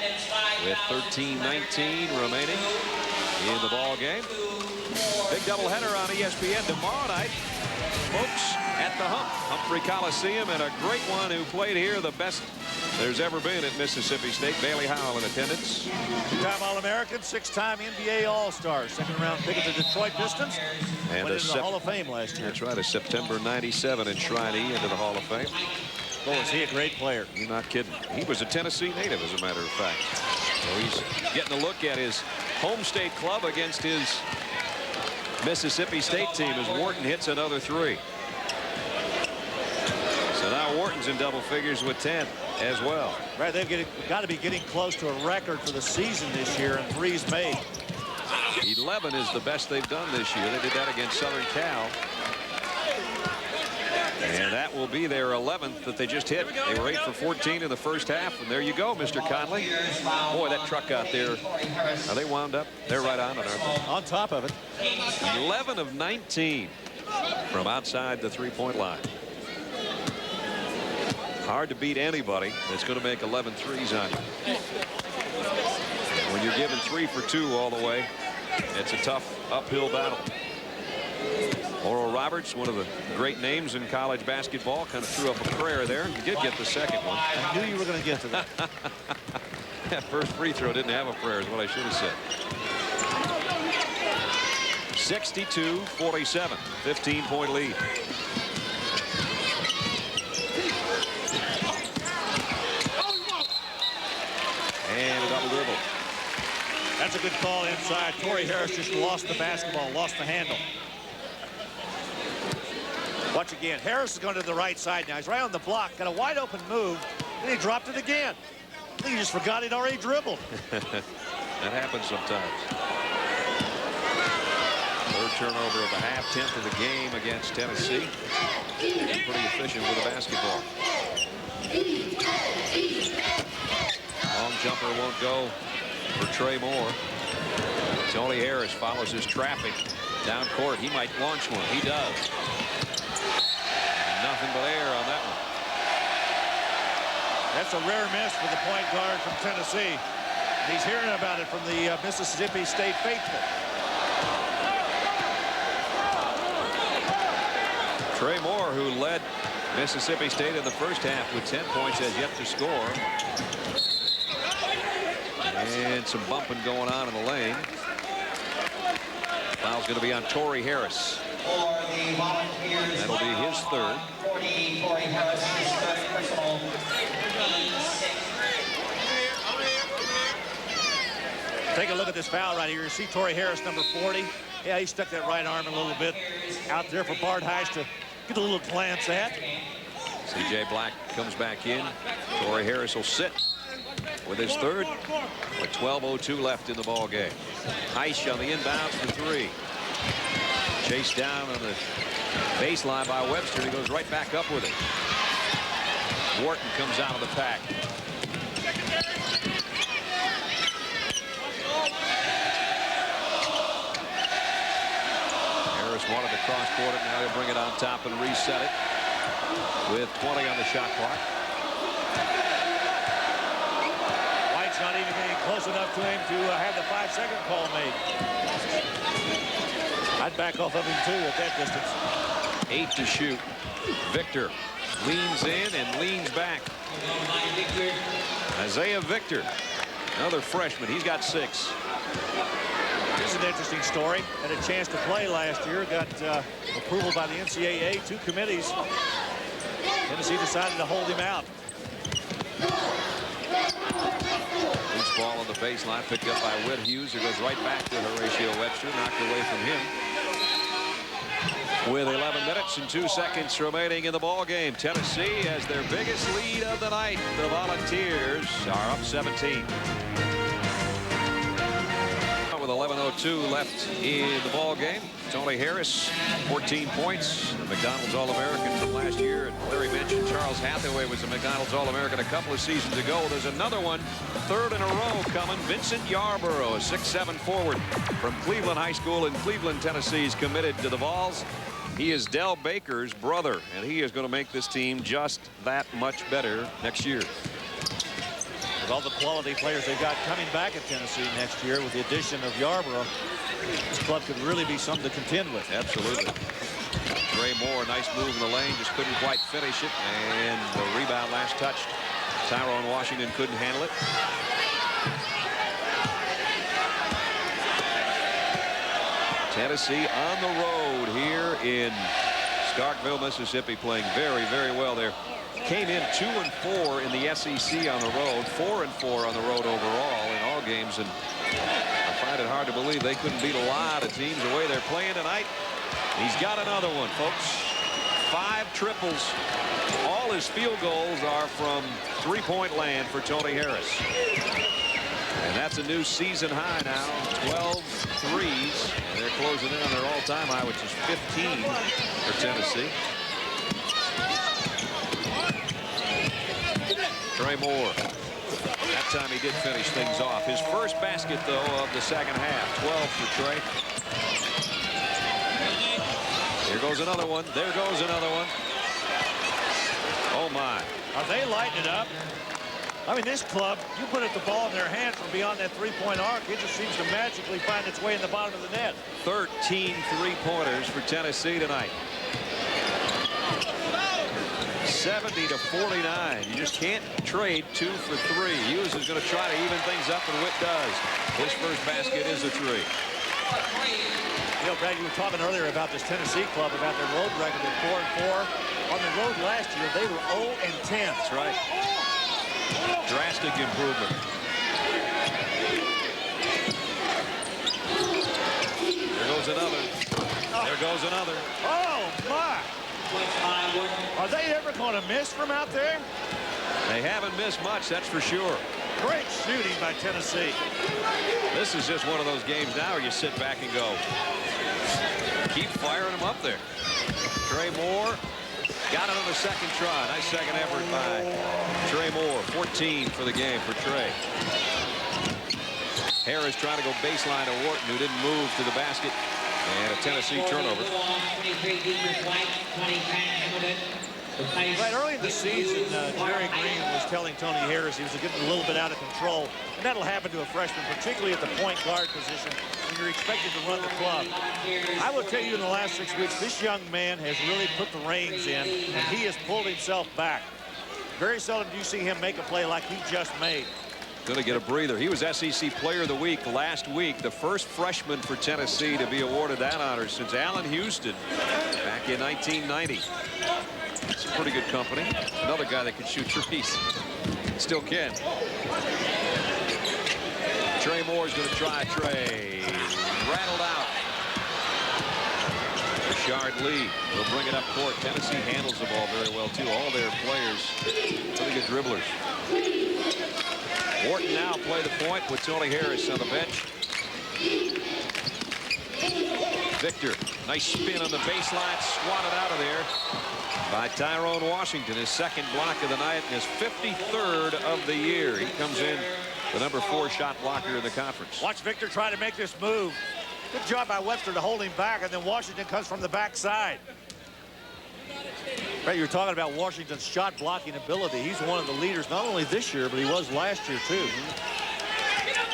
with 13-19 remaining in the ball game. Big doubleheader on ESPN tomorrow night. Folks at the Hump, Humphrey Coliseum, and a great one who played here, the best there's ever been at Mississippi State. Bailey Howell in attendance. Two-time All-American, 6-time NBA All-Star, second-round pick of the Detroit Pistons. And went into the Hall of Fame last year. That's right, a September '97 enshrinee into the Hall of Fame. Boy, is he a great player. You're not kidding. He was a Tennessee native, as a matter of fact. So he's getting a look at his home state club against his Mississippi State team as Wharton hits another three. So now Wharton's in double figures with 10 as well. Right, they've got to be getting close to a record for the season this year in threes made. 11 is the best they've done this year. They did that against Southern Cal. And that will be their 11th that they just hit. They were 8 for 14 in the first half. And there you go, Mr. Conley. Boy, that truck out there. Are they wound up? They're right on it, aren't they? On top of it. 11 of 19 from outside the three-point line. Hard to beat anybody that's going to make 11 threes on you. When you're giving 3 for 2 all the way, it's a tough uphill battle. Oral Roberts, one of the great names in college basketball, kind of threw up a prayer there. He did get the second one. I knew you were going to get to that. That first free throw didn't have a prayer, is what I should have said. 62-47, 15-point lead. And a double dribble. That's a good call inside. Torrey Harris just lost the basketball, lost the handle. Watch again. Harris is going to the right side now. He's right on the block. Got a wide open move. Then he dropped it again. I think he just forgot he'd already dribbled. That happens sometimes. Third turnover of the half, 10th of the game against Tennessee. Pretty efficient with the basketball. Long jumper won't go for Trey Moore. Tony Harris follows his traffic down court. He might launch one. He does. Nothing but air on that one. That's a rare miss for the point guard from Tennessee. And he's hearing about it from the Mississippi State faithful. Trey Moore, who led Mississippi State in the first half with 10 points, has yet to score. And some bumping going on in the lane. Foul's going to be on Torrey Harris. That'll be his third. Torrey Harris, his third personal. Take a look at this foul right here. You see Torrey Harris, number 40. Yeah, he stuck that right arm a little bit out there for Bart Heiss to get a little glance at. C.J. Black comes back in. Torrey Harris will sit with his third with 12:02 left in the ball game. Heiss on the inbounds for 3. Chased down on the baseline by Webster. He goes right back up with it. Wharton comes out of the pack. Harris wanted to cross-court it. Now he'll bring it on top and reset it with 20 on the shot clock. White's not even getting close enough to him to have the 5-second call made. I'd back off of him, too, at that distance. 8 to shoot. Victor leans in and leans back. Isaiah Victor, another freshman. He's got 6. This is an interesting story. Had a chance to play last year. Got approval by the NCAA. 2 committees. Tennessee decided to hold him out. Loose ball on the baseline, picked up by Whit Hughes. It goes right back to Horatio Webster, knocked away from him. With 11 minutes and 2 seconds remaining in the ball game, Tennessee has their biggest lead of the night. The Volunteers are up 17. With 11:02 left in the ball game, Tony Harris, 14 points, McDonald's All-American from last year. And Larry mentioned Charles Hathaway was a McDonald's All-American a couple of seasons ago. There's another one, 3rd in a row coming. Vincent Yarborough, a 6'7" forward from Cleveland High School in Cleveland, Tennessee, is committed to the Vols. He is Del Baker's brother, and he is going to make this team just that much better next year. With all the quality players they've got coming back at Tennessee next year, with the addition of Yarborough, this club could really be something to contend with. Absolutely. Trey Moore, nice move in the lane, just couldn't quite finish it, and the rebound last touched. Tyrone Washington couldn't handle it. Tennessee on the road here in Starkville, Mississippi, playing very, very well there. Came in 2-4 in the SEC on the road, 4-4 on the road overall in all games, and I find it hard to believe they couldn't beat a lot of teams the way they're playing tonight. He's got another one, folks. 5 triples. All his field goals are from three-point land for Tony Harris. And that's a new season high now, 12 threes. And they're closing in on their all-time high, which is 15 for Tennessee. Trey Moore. That time he did finish things off. His first basket, though, of the second half. 12 for Trey. Here goes another one. There goes another one. Oh, my. Are they lighting it up? I mean, this club, you put the ball in their hand from beyond that three-point arc, it just seems to magically find its way in the bottom of the net. 13 three-pointers for Tennessee tonight. 70-49. You just can't trade 2 for 3. Hughes is going to try to even things up, and Witt does. His first basket is a 3. You know, Brad, you were talking earlier about this Tennessee club, about their road record at 4-4. On the road last year, they were 0-10. That's right. Drastic improvement. There goes another. There goes another. Oh, my. Are they ever going to miss from out there? They haven't missed much, that's for sure. Great shooting by Tennessee. This is just one of those games now where you sit back and go, keep firing them up there. Trey Moore got it on the second try. Nice second effort by Trey Moore. 14 for the game for Trey. Harris trying to go baseline to Wharton, who didn't move to the basket. And a Tennessee turnover. Right early in the season, Jerry Green was telling Tony Harris he was getting a little bit out of control. And that'll happen to a freshman, particularly at the point guard position, when you're expected to run the club. I will tell you, in the last 6 weeks, this young man has really put the reins in, and he has pulled himself back. Very seldom do you see him make a play like he just made. Going to get a breather. He was SEC Player of the Week last week, the first freshman for Tennessee to be awarded that honor since Allen Houston back in 1990. It's a pretty good company. Another guy that can shoot threes. Still can. Trey Moore's going to try. Trey rattled out. Rashard Lee will bring it up court. Tennessee handles the ball very well, too. All their players, really good dribblers. Wharton now play the point with Tony Harris on the bench. Victor, nice spin on the baseline, swatted out of there by Tyrone Washington. His second block of the night and his 53rd of the year. He comes in the number 4 shot blocker in the conference. Watch Victor try to make this move. Good job by Webster to hold him back, and then Washington comes from the backside. Right, you're talking about Washington's shot blocking ability. He's one of the leaders not only this year, but he was last year too.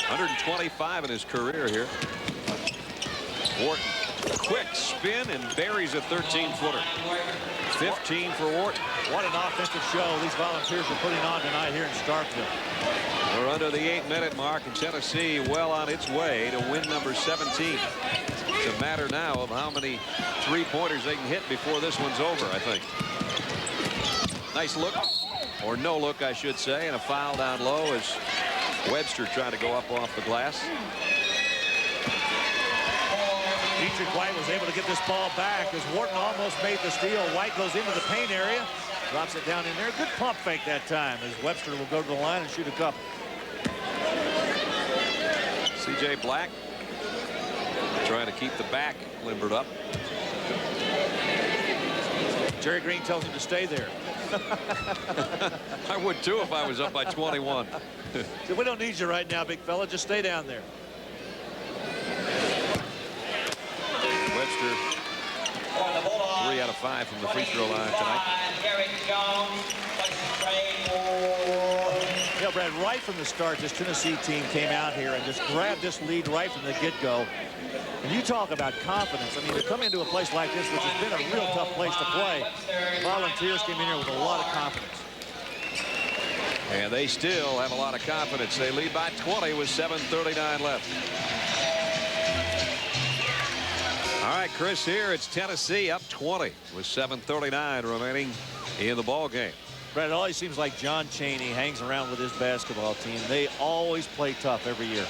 125 in his career here. Wharton, quick spin and buries a 13-footer. 15 for Wharton. What an offensive show these Volunteers are putting on tonight here in Starkville. We're under the 8-minute mark, and Tennessee well on its way to win number 17. It's a matter now of how many three-pointers they can hit before this one's over, I think. Nice look, or no look, I should say, and a foul down low as Webster trying to go up off the glass. Dietrich White was able to get this ball back as Wharton almost made the steal. White goes into the paint area, drops it down in there. Good pump fake that time as Webster will go to the line and shoot a couple. C.J. Black trying to keep the back limbered up. Jerry Green tells him to stay there. I would too if I was up by 21. So we don't need you right now, big fella. Just stay down there. Webster for the Bulldogs. 3 out of 5 from the free throw line tonight. Derek Jones places trade for... Yeah, Brad, right from the start, this Tennessee team came out here and just grabbed this lead right from the get-go. And you talk about confidence. I mean, to come into a place like this, which has been a real tough place to play, the Volunteers came in here with a lot of confidence. And they still have a lot of confidence. They lead by 20 with 7:39 left. All right, Chris, here it's Tennessee up 20 with 7:39 remaining in the ball game. Brad, it always seems like John Chaney hangs around with his basketball team. They always play tough every year.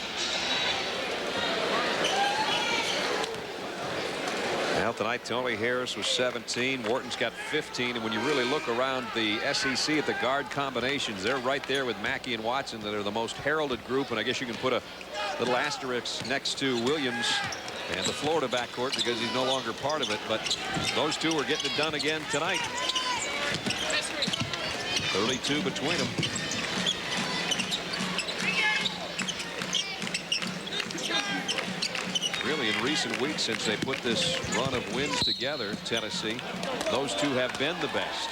Now tonight, Tony Harris was 17. Wharton's got 15. And when you really look around the SEC at the guard combinations, they're right there with Mackey and Watson that are the most heralded group. And I guess you can put a little asterisk next to Williams and the Florida backcourt because he's no longer part of it. But those two are getting it done again tonight. 32 between them. Really, in recent weeks, since they put this run of wins together, Tennessee, those two have been the best.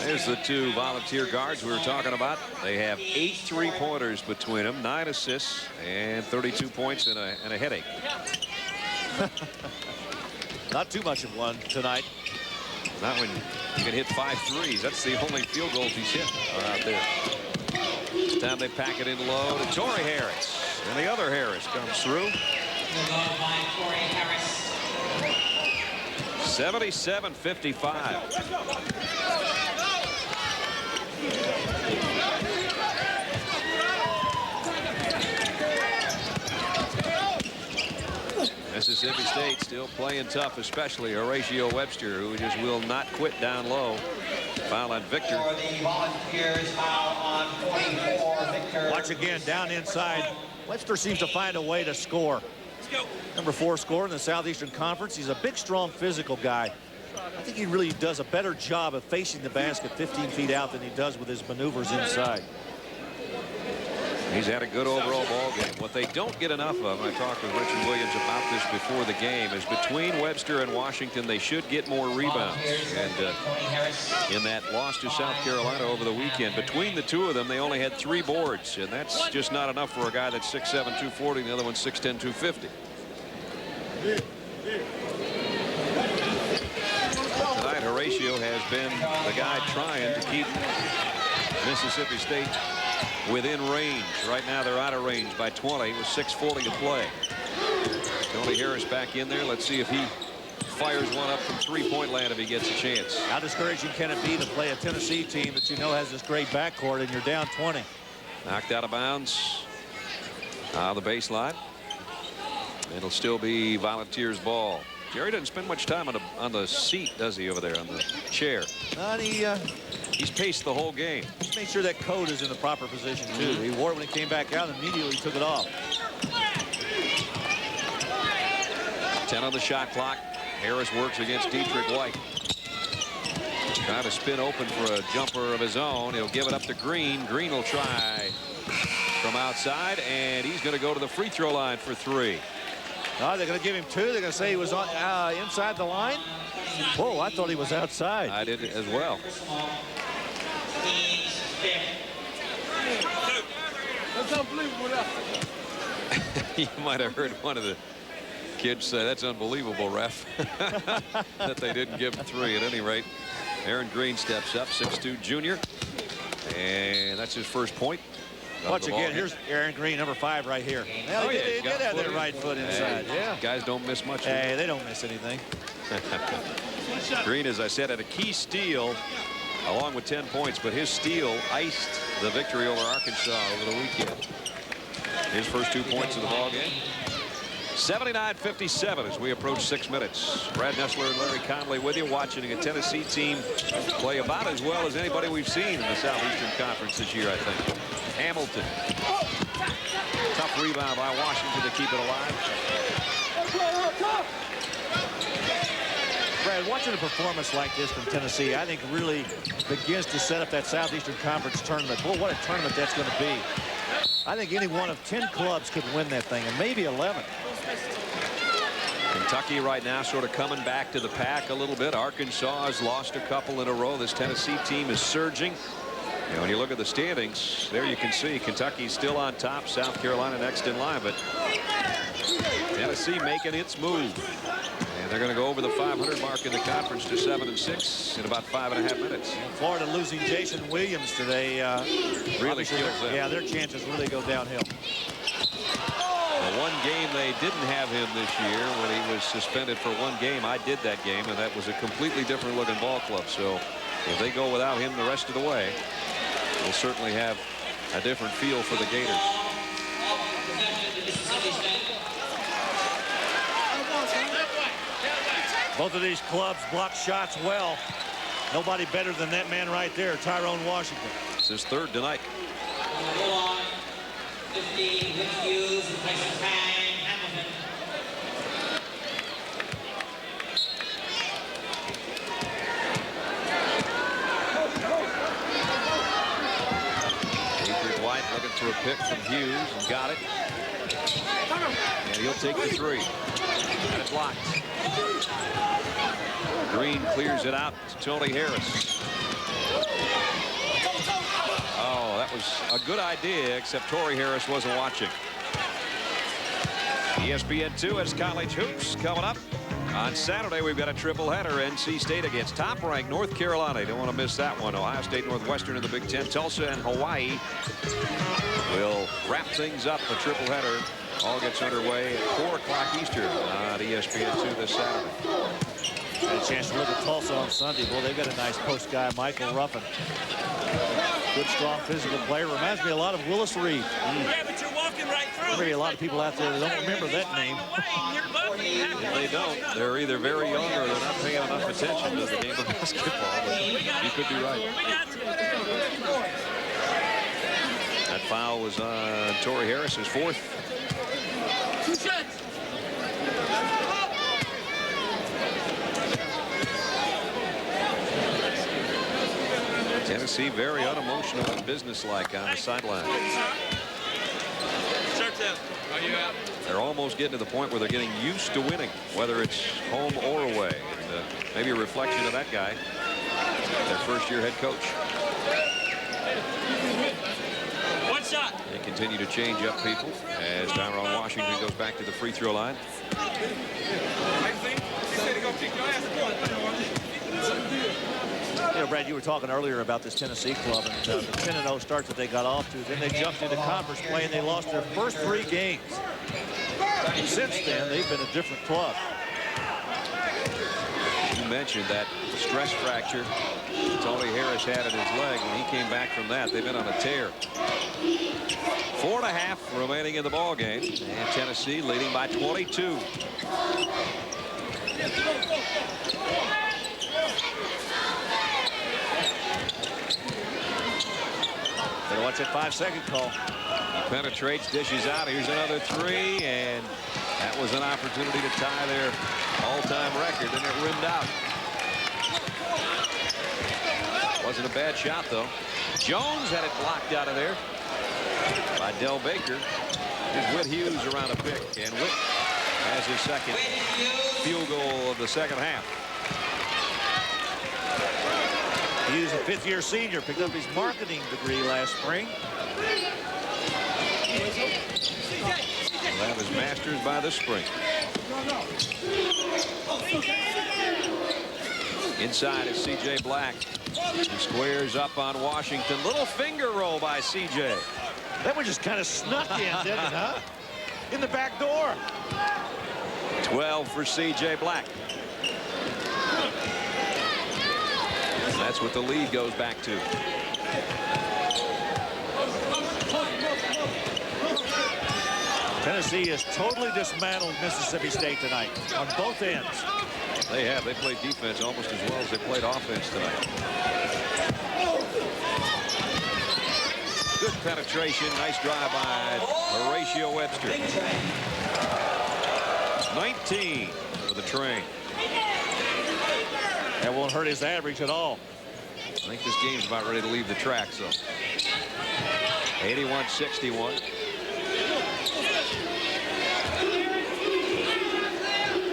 There's the two Volunteer guards we were talking about. They have 8 3-pointers between them, 9 assists, and 32 points and a headache. Not too much of one tonight. Not when you can hit 5 threes. That's the only field goals he's hit are out there. This time they pack it in low to Torrey Harris. And the other Harris comes through. 77-55. Mississippi State still playing tough, especially Horatio Webster, who just will not quit down low. Foul on Victor. For the Volunteers, foul on 44, Victor. Watch again, down inside. Webster seems to find a way to score. Number 4 scorer in the Southeastern Conference. He's a big, strong, physical guy. I think he really does a better job of facing the basket 15 feet out than he does with his maneuvers inside. He's had a good overall ball game. What they don't get enough of, and I talked with Richard Williams about this before the game, is between Webster and Washington, they should get more rebounds. And in that loss to South Carolina over the weekend, between the two of them, they only had 3 boards. And that's just not enough for a guy that's 6'7", 240, and the other one's 6'10", 250. Tonight, Horatio has been the guy trying to keep Mississippi State within range. Right now they're out of range by 20 with 6:40 to play. Tony Harris back in there. Let's see if he fires one up from 3-point land if he gets a chance. How discouraging can it be to play a Tennessee team that you know has this great backcourt and you're down 20? Knocked out of bounds. The baseline. It'll still be Volunteers ball. Jerry doesn't spend much time on the seat, does he, over there on the chair? He's paced the whole game. Just make sure that coat is in the proper position, too. He wore it when he came back out and immediately took it off. 10 on the shot clock. Harris works against Dietrich White. Trying to spin open for a jumper of his own. He'll give it up to Green. Green will try from outside, and he's going to go to the free throw line for 3. They're going to give him 2. They're going to say he was on, inside the line. Whoa, I thought he was outside. I did as well. That's unbelievable. You might have heard one of the kids say, "That's unbelievable, ref," that they didn't give him 3. At any rate, Aaron Green steps up, 6'2" junior, and that's his first point. Watch again. Here's Aaron Green, number 5, right here. Now they did have their right foot inside. Yeah. Guys don't miss much. Hey, they don't miss anything. Green, as I said, had a key steal along with 10 points, but his steal iced the victory over Arkansas over the weekend. His first 2 points of the ball game. 79-57 as we approach 6 minutes. Brad Nessler and Larry Conley with you, watching a Tennessee team play about as well as anybody we've seen in the Southeastern Conference this year, I think. Hamilton. Tough rebound by Washington to keep it alive. Brad, watching a performance like this from Tennessee, I think really begins to set up that Southeastern Conference tournament. Boy, what a tournament that's going to be. I think any one of 10 clubs could win that thing, and maybe 11. Kentucky right now sort of coming back to the pack a little bit. Arkansas has lost a couple in a row. This Tennessee team is surging. You know, when you look at the standings, there you can see Kentucky's still on top. South Carolina next in line, but Tennessee making its move. And they're going to go over the 500 mark in the conference to 7-6 in about 5.5 minutes. Florida losing Jason Williams today really kills them. Yeah, their chances really go downhill. The one game they didn't have him this year when he was suspended for one game. I did that game, and that was a completely different looking ball club. So if they go without him the rest of the way, we'll certainly have a different feel for the Gators. Both of these clubs block shots well. Nobody better than that man right there, Tyrone Washington. It's his third tonight. 15, Whit Hughes, replacement time, Hamilton. Patriot White looking for a pick from Hughes and got it. And he'll take the three. And it's blocked. Green clears it out to Tony Harris. Oh, that was a good idea, except Torrey Harris wasn't watching. ESPN2 has college hoops coming up. On Saturday, we've got a triple header. NC State against top-ranked North Carolina. You don't want to miss that one. Ohio State, Northwestern in the Big Ten. Tulsa and Hawaii will wrap things up. The triple header all gets underway at 4 o'clock Eastern on ESPN2 this Saturday. Had a chance to look at Tulsa on Sunday. Well, they've got a nice post guy, Michael Ruffin. Good, strong, physical player. Reminds me a lot of Willis Reed. Yeah, but you're walking right through. Maybe a lot of people out there that don't remember that name. If they don't, they're either very young or they're not paying enough attention to the game of basketball. But you could be right. That foul was on Torrey Harris, his fourth. Tennessee very unemotional and businesslike on the sideline. They're almost getting to the point where they're getting used to winning, whether it's home or away. And, maybe a reflection of that guy, their first-year head coach. One shot. They continue to change up people as Tyrone Washington goes back to the free throw line. You know, Brad, you were talking earlier about this Tennessee club and the 10-0 start that they got off to. Then they jumped into conference play and they lost their first 3 games. And since then, they've been a different club. You mentioned that stress fracture Tony Harris had in his leg. When he came back from that, they've been on a tear. 4.5 remaining in the ball game, and Tennessee leading by 22. Better watch that 5-second call. He penetrates, dishes out. Here's another 3, and that was an opportunity to tie their all-time record, and it rimmed out. Wasn't a bad shot, though. Jones had it blocked out of there by Del Baker. Here's Whit Hughes around a pick, and Whit has his second field goal of the second half. Hughes, a 5th-year senior, picked up his marketing degree last spring. He'll have his master's by this spring. Inside is C.J. Black. He squares up on Washington. Little finger roll by C.J. That one just kind of snuck in, didn't it, huh? In the back door. 12 for C.J. Black. That's what the lead goes back to. Tennessee has totally dismantled Mississippi State tonight on both ends. They have. They played defense almost as well as they played offense tonight. Good penetration. Nice drive by Horatio Webster. 19 for the Train. That won't hurt his average at all. I think this game's about ready to leave the track, so. 81-61.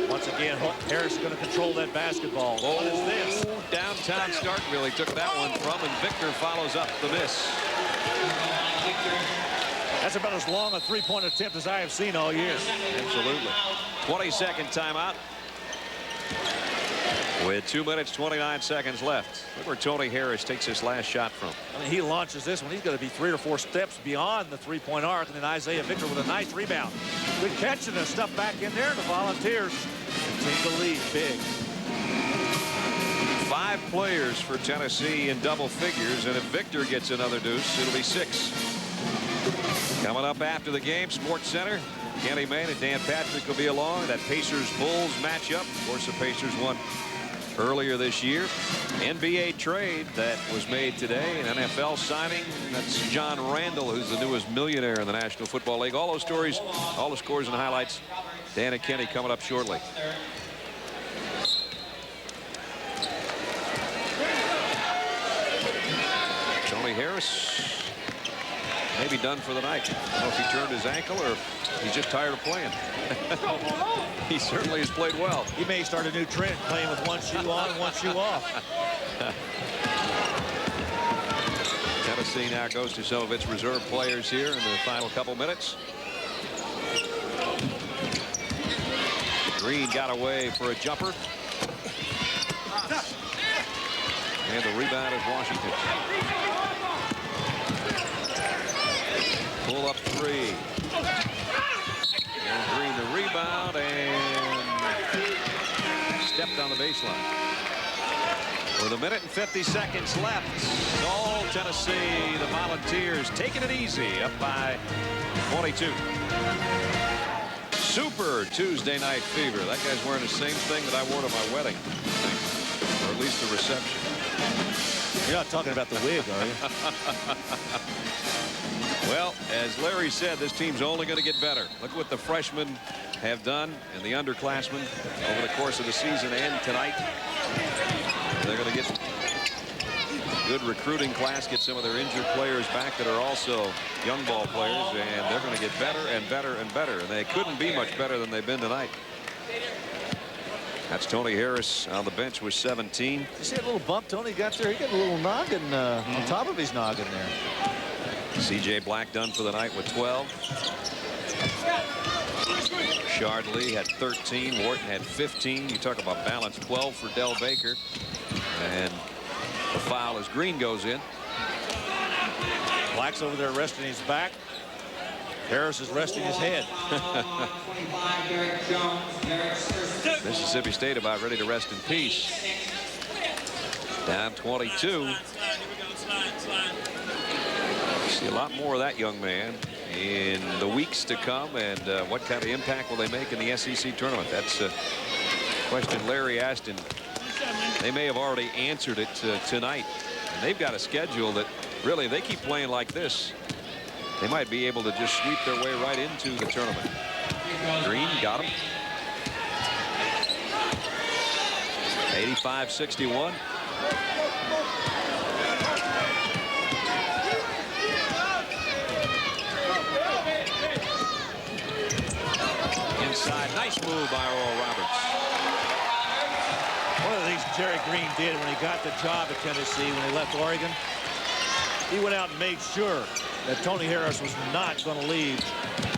Once again, Harris is going to control that basketball. What is this? Downtown Starkville, he took that one from, and Victor follows up the miss. That's about as long a three-point attempt as I have seen all year. Absolutely. 20-second timeout. With 2 minutes, 29 seconds left. Look where Tony Harris takes his last shot from. I mean, he launches this one. He's going to be 3 or 4 steps beyond the three-point arc. And then Isaiah Victor with a nice rebound. Good catching and stuff back in there. The Volunteers continue to lead big. 5 players for Tennessee in double figures. And if Victor gets another deuce, it'll be 6. Coming up after the game, Sports Center. Kenny Mayne and Dan Patrick will be along. That Pacers-Bulls matchup. Of course, the Pacers won earlier this year. NBA trade that was made today. An NFL signing. That's John Randall, who's the newest millionaire in the National Football League. All those stories, all the scores and highlights. Dan and Kenny coming up shortly. Tony Harris maybe done for the night. I don't know if he turned his ankle or if he's just tired of playing. He certainly has played well. He may start a new trend, playing with one shoe on and one shoe off. Tennessee now goes to some of its reserve players here in the final couple minutes. Green got away for a jumper. And the rebound is Washington. Pull up 3. And Green the rebound and stepped on the baseline. With 1 minute and 50 seconds left. All Tennessee, the Volunteers taking it easy, up by 22. Super Tuesday Night Fever. That guy's wearing the same thing that I wore to my wedding. Or at least the reception. You're not talking about the wig, are you? Well, as Larry said, this team's only going to get better. Look what the freshmen have done and the underclassmen over the course of the season and tonight. They're going to get good recruiting class, get some of their injured players back that are also young ball players, and they're going to get better and better and better. And they couldn't be much better than they've been tonight. That's Tony Harris on the bench with 17. You see that little bump Tony got there? He got a little noggin on top of his noggin there. C.J. Black done for the night with 12. Shardley had 13. Wharton had 15. You talk about balance. 12 for Del Baker. And the foul as Green goes in. Black's over there resting his back. Harris is resting his head. Mississippi State about ready to rest in peace. Down 22. See a lot more of that young man in the weeks to come, and what kind of impact will they make in the SEC tournament? That's a question Larry asked, and they may have already answered it tonight. And they've got a schedule that really, if they keep playing like this, they might be able to just sweep their way right into the tournament. Green got him. 85-61. Inside, nice move by Oral Roberts. One of the things Jerry Green did when he got the job at Tennessee when he left Oregon, he went out and made sure that Tony Harris was not going to leave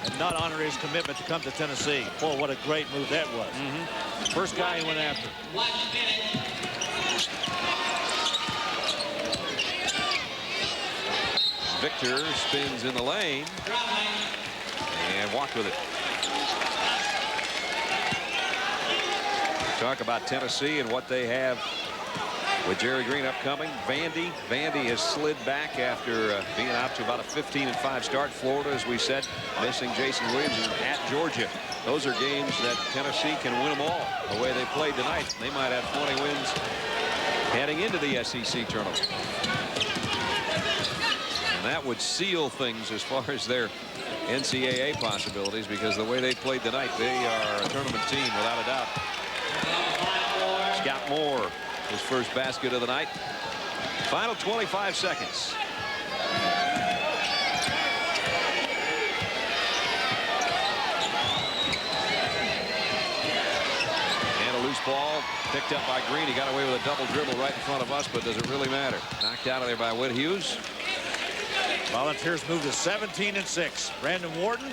and not honor his commitment to come to Tennessee. Boy, what a great move that was. First guy he went after. Victor spins in the lane and walked with it. Talk about Tennessee and what they have with Jerry Green upcoming. Vandy has slid back after being out to about a 15-5 start. Florida, as we said, missing Jason Williams, and at Georgia. Those are games that Tennessee can win them all the way they played tonight. They might have 20 wins heading into the SEC tournament. And that would seal things as far as their NCAA possibilities, because the way they played tonight, they are a tournament team without a doubt. Scott Moore, his first basket of the night. Final 25 seconds. Loose ball picked up by Green. He got away with a double dribble right in front of us, but does it really matter? Knocked out of there by Whit Hughes. Volunteers move to 17-6. Brandon Wharton,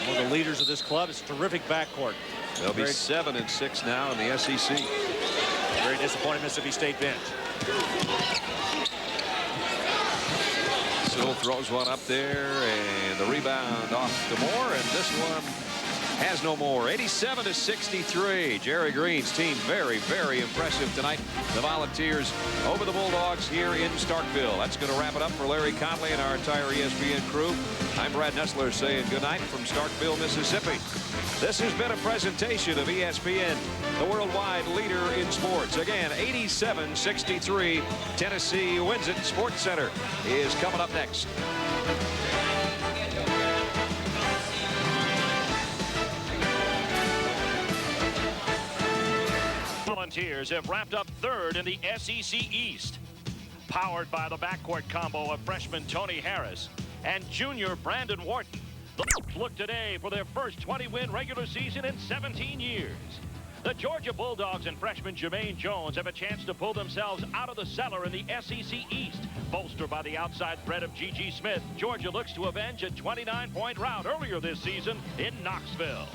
one of the leaders of this club. It's a terrific backcourt. They'll be 7-6 now in the SEC. Very disappointing Mississippi State bench. Still throws one up there, and the rebound off to Moore, and this one has no more. 87-63. Jerry Green's team very, very impressive tonight. The Volunteers over the Bulldogs here in Starkville. That's going to wrap it up for Larry Conley and our entire ESPN crew. I'm Brad Nessler saying good night from Starkville, Mississippi. This has been a presentation of ESPN, the worldwide leader in sports. Again, 87-63. Tennessee wins it. Sports Center is coming up next. Volunteers have wrapped up third in the SEC East. Powered by the backcourt combo of freshman Tony Harris and junior Brandon Wharton. The Bulldogs look today for their first 20-win regular season in 17 years. The Georgia Bulldogs and freshman Jermaine Jones have a chance to pull themselves out of the cellar in the SEC East. Bolstered by the outside threat of G.G. Smith, Georgia looks to avenge a 29-point rout earlier this season in Knoxville.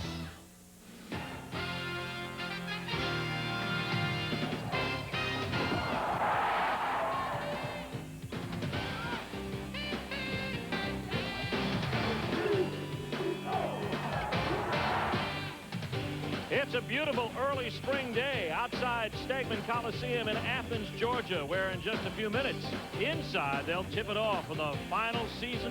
It's a beautiful early spring day outside Stegman Coliseum in Athens, Georgia, where in just a few minutes inside they'll tip it off for the final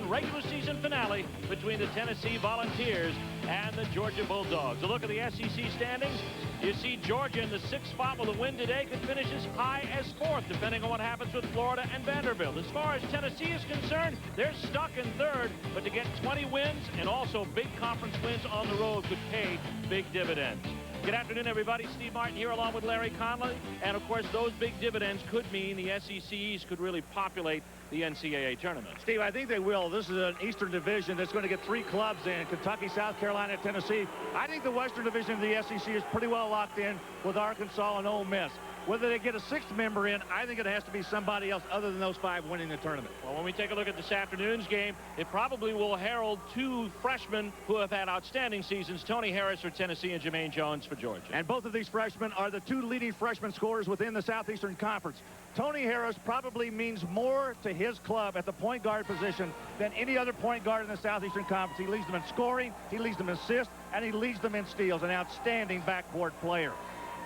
regular season finale between the Tennessee Volunteers and the Georgia Bulldogs. A look at the SEC standings. You see Georgia in the 6th spot with a win today could finish as high as 4th, depending on what happens with Florida and Vanderbilt. As far as Tennessee is concerned, they're stuck in 3rd, but to get 20 wins and also big conference wins on the road could pay big dividends. Good afternoon, everybody. Steve Martin here along with Larry Conley. And, of course, those big dividends could mean the SEC East could really populate the NCAA tournament. Steve, I think they will. This is an Eastern Division that's going to get 3 clubs in: Kentucky, South Carolina, Tennessee. I think the Western Division of the SEC is pretty well locked in with Arkansas and Ole Miss. Whether they get a 6th member in, I think it has to be somebody else other than those 5 winning the tournament. Well, when we take a look at this afternoon's game, it probably will herald 2 freshmen who have had outstanding seasons: Tony Harris for Tennessee and Jermaine Jones for Georgia. And both of these freshmen are the 2 leading freshman scorers within the Southeastern Conference. Tony Harris probably means more to his club at the point guard position than any other point guard in the Southeastern Conference. He leads them in scoring, he leads them in assists, and he leads them in steals. An outstanding backcourt player.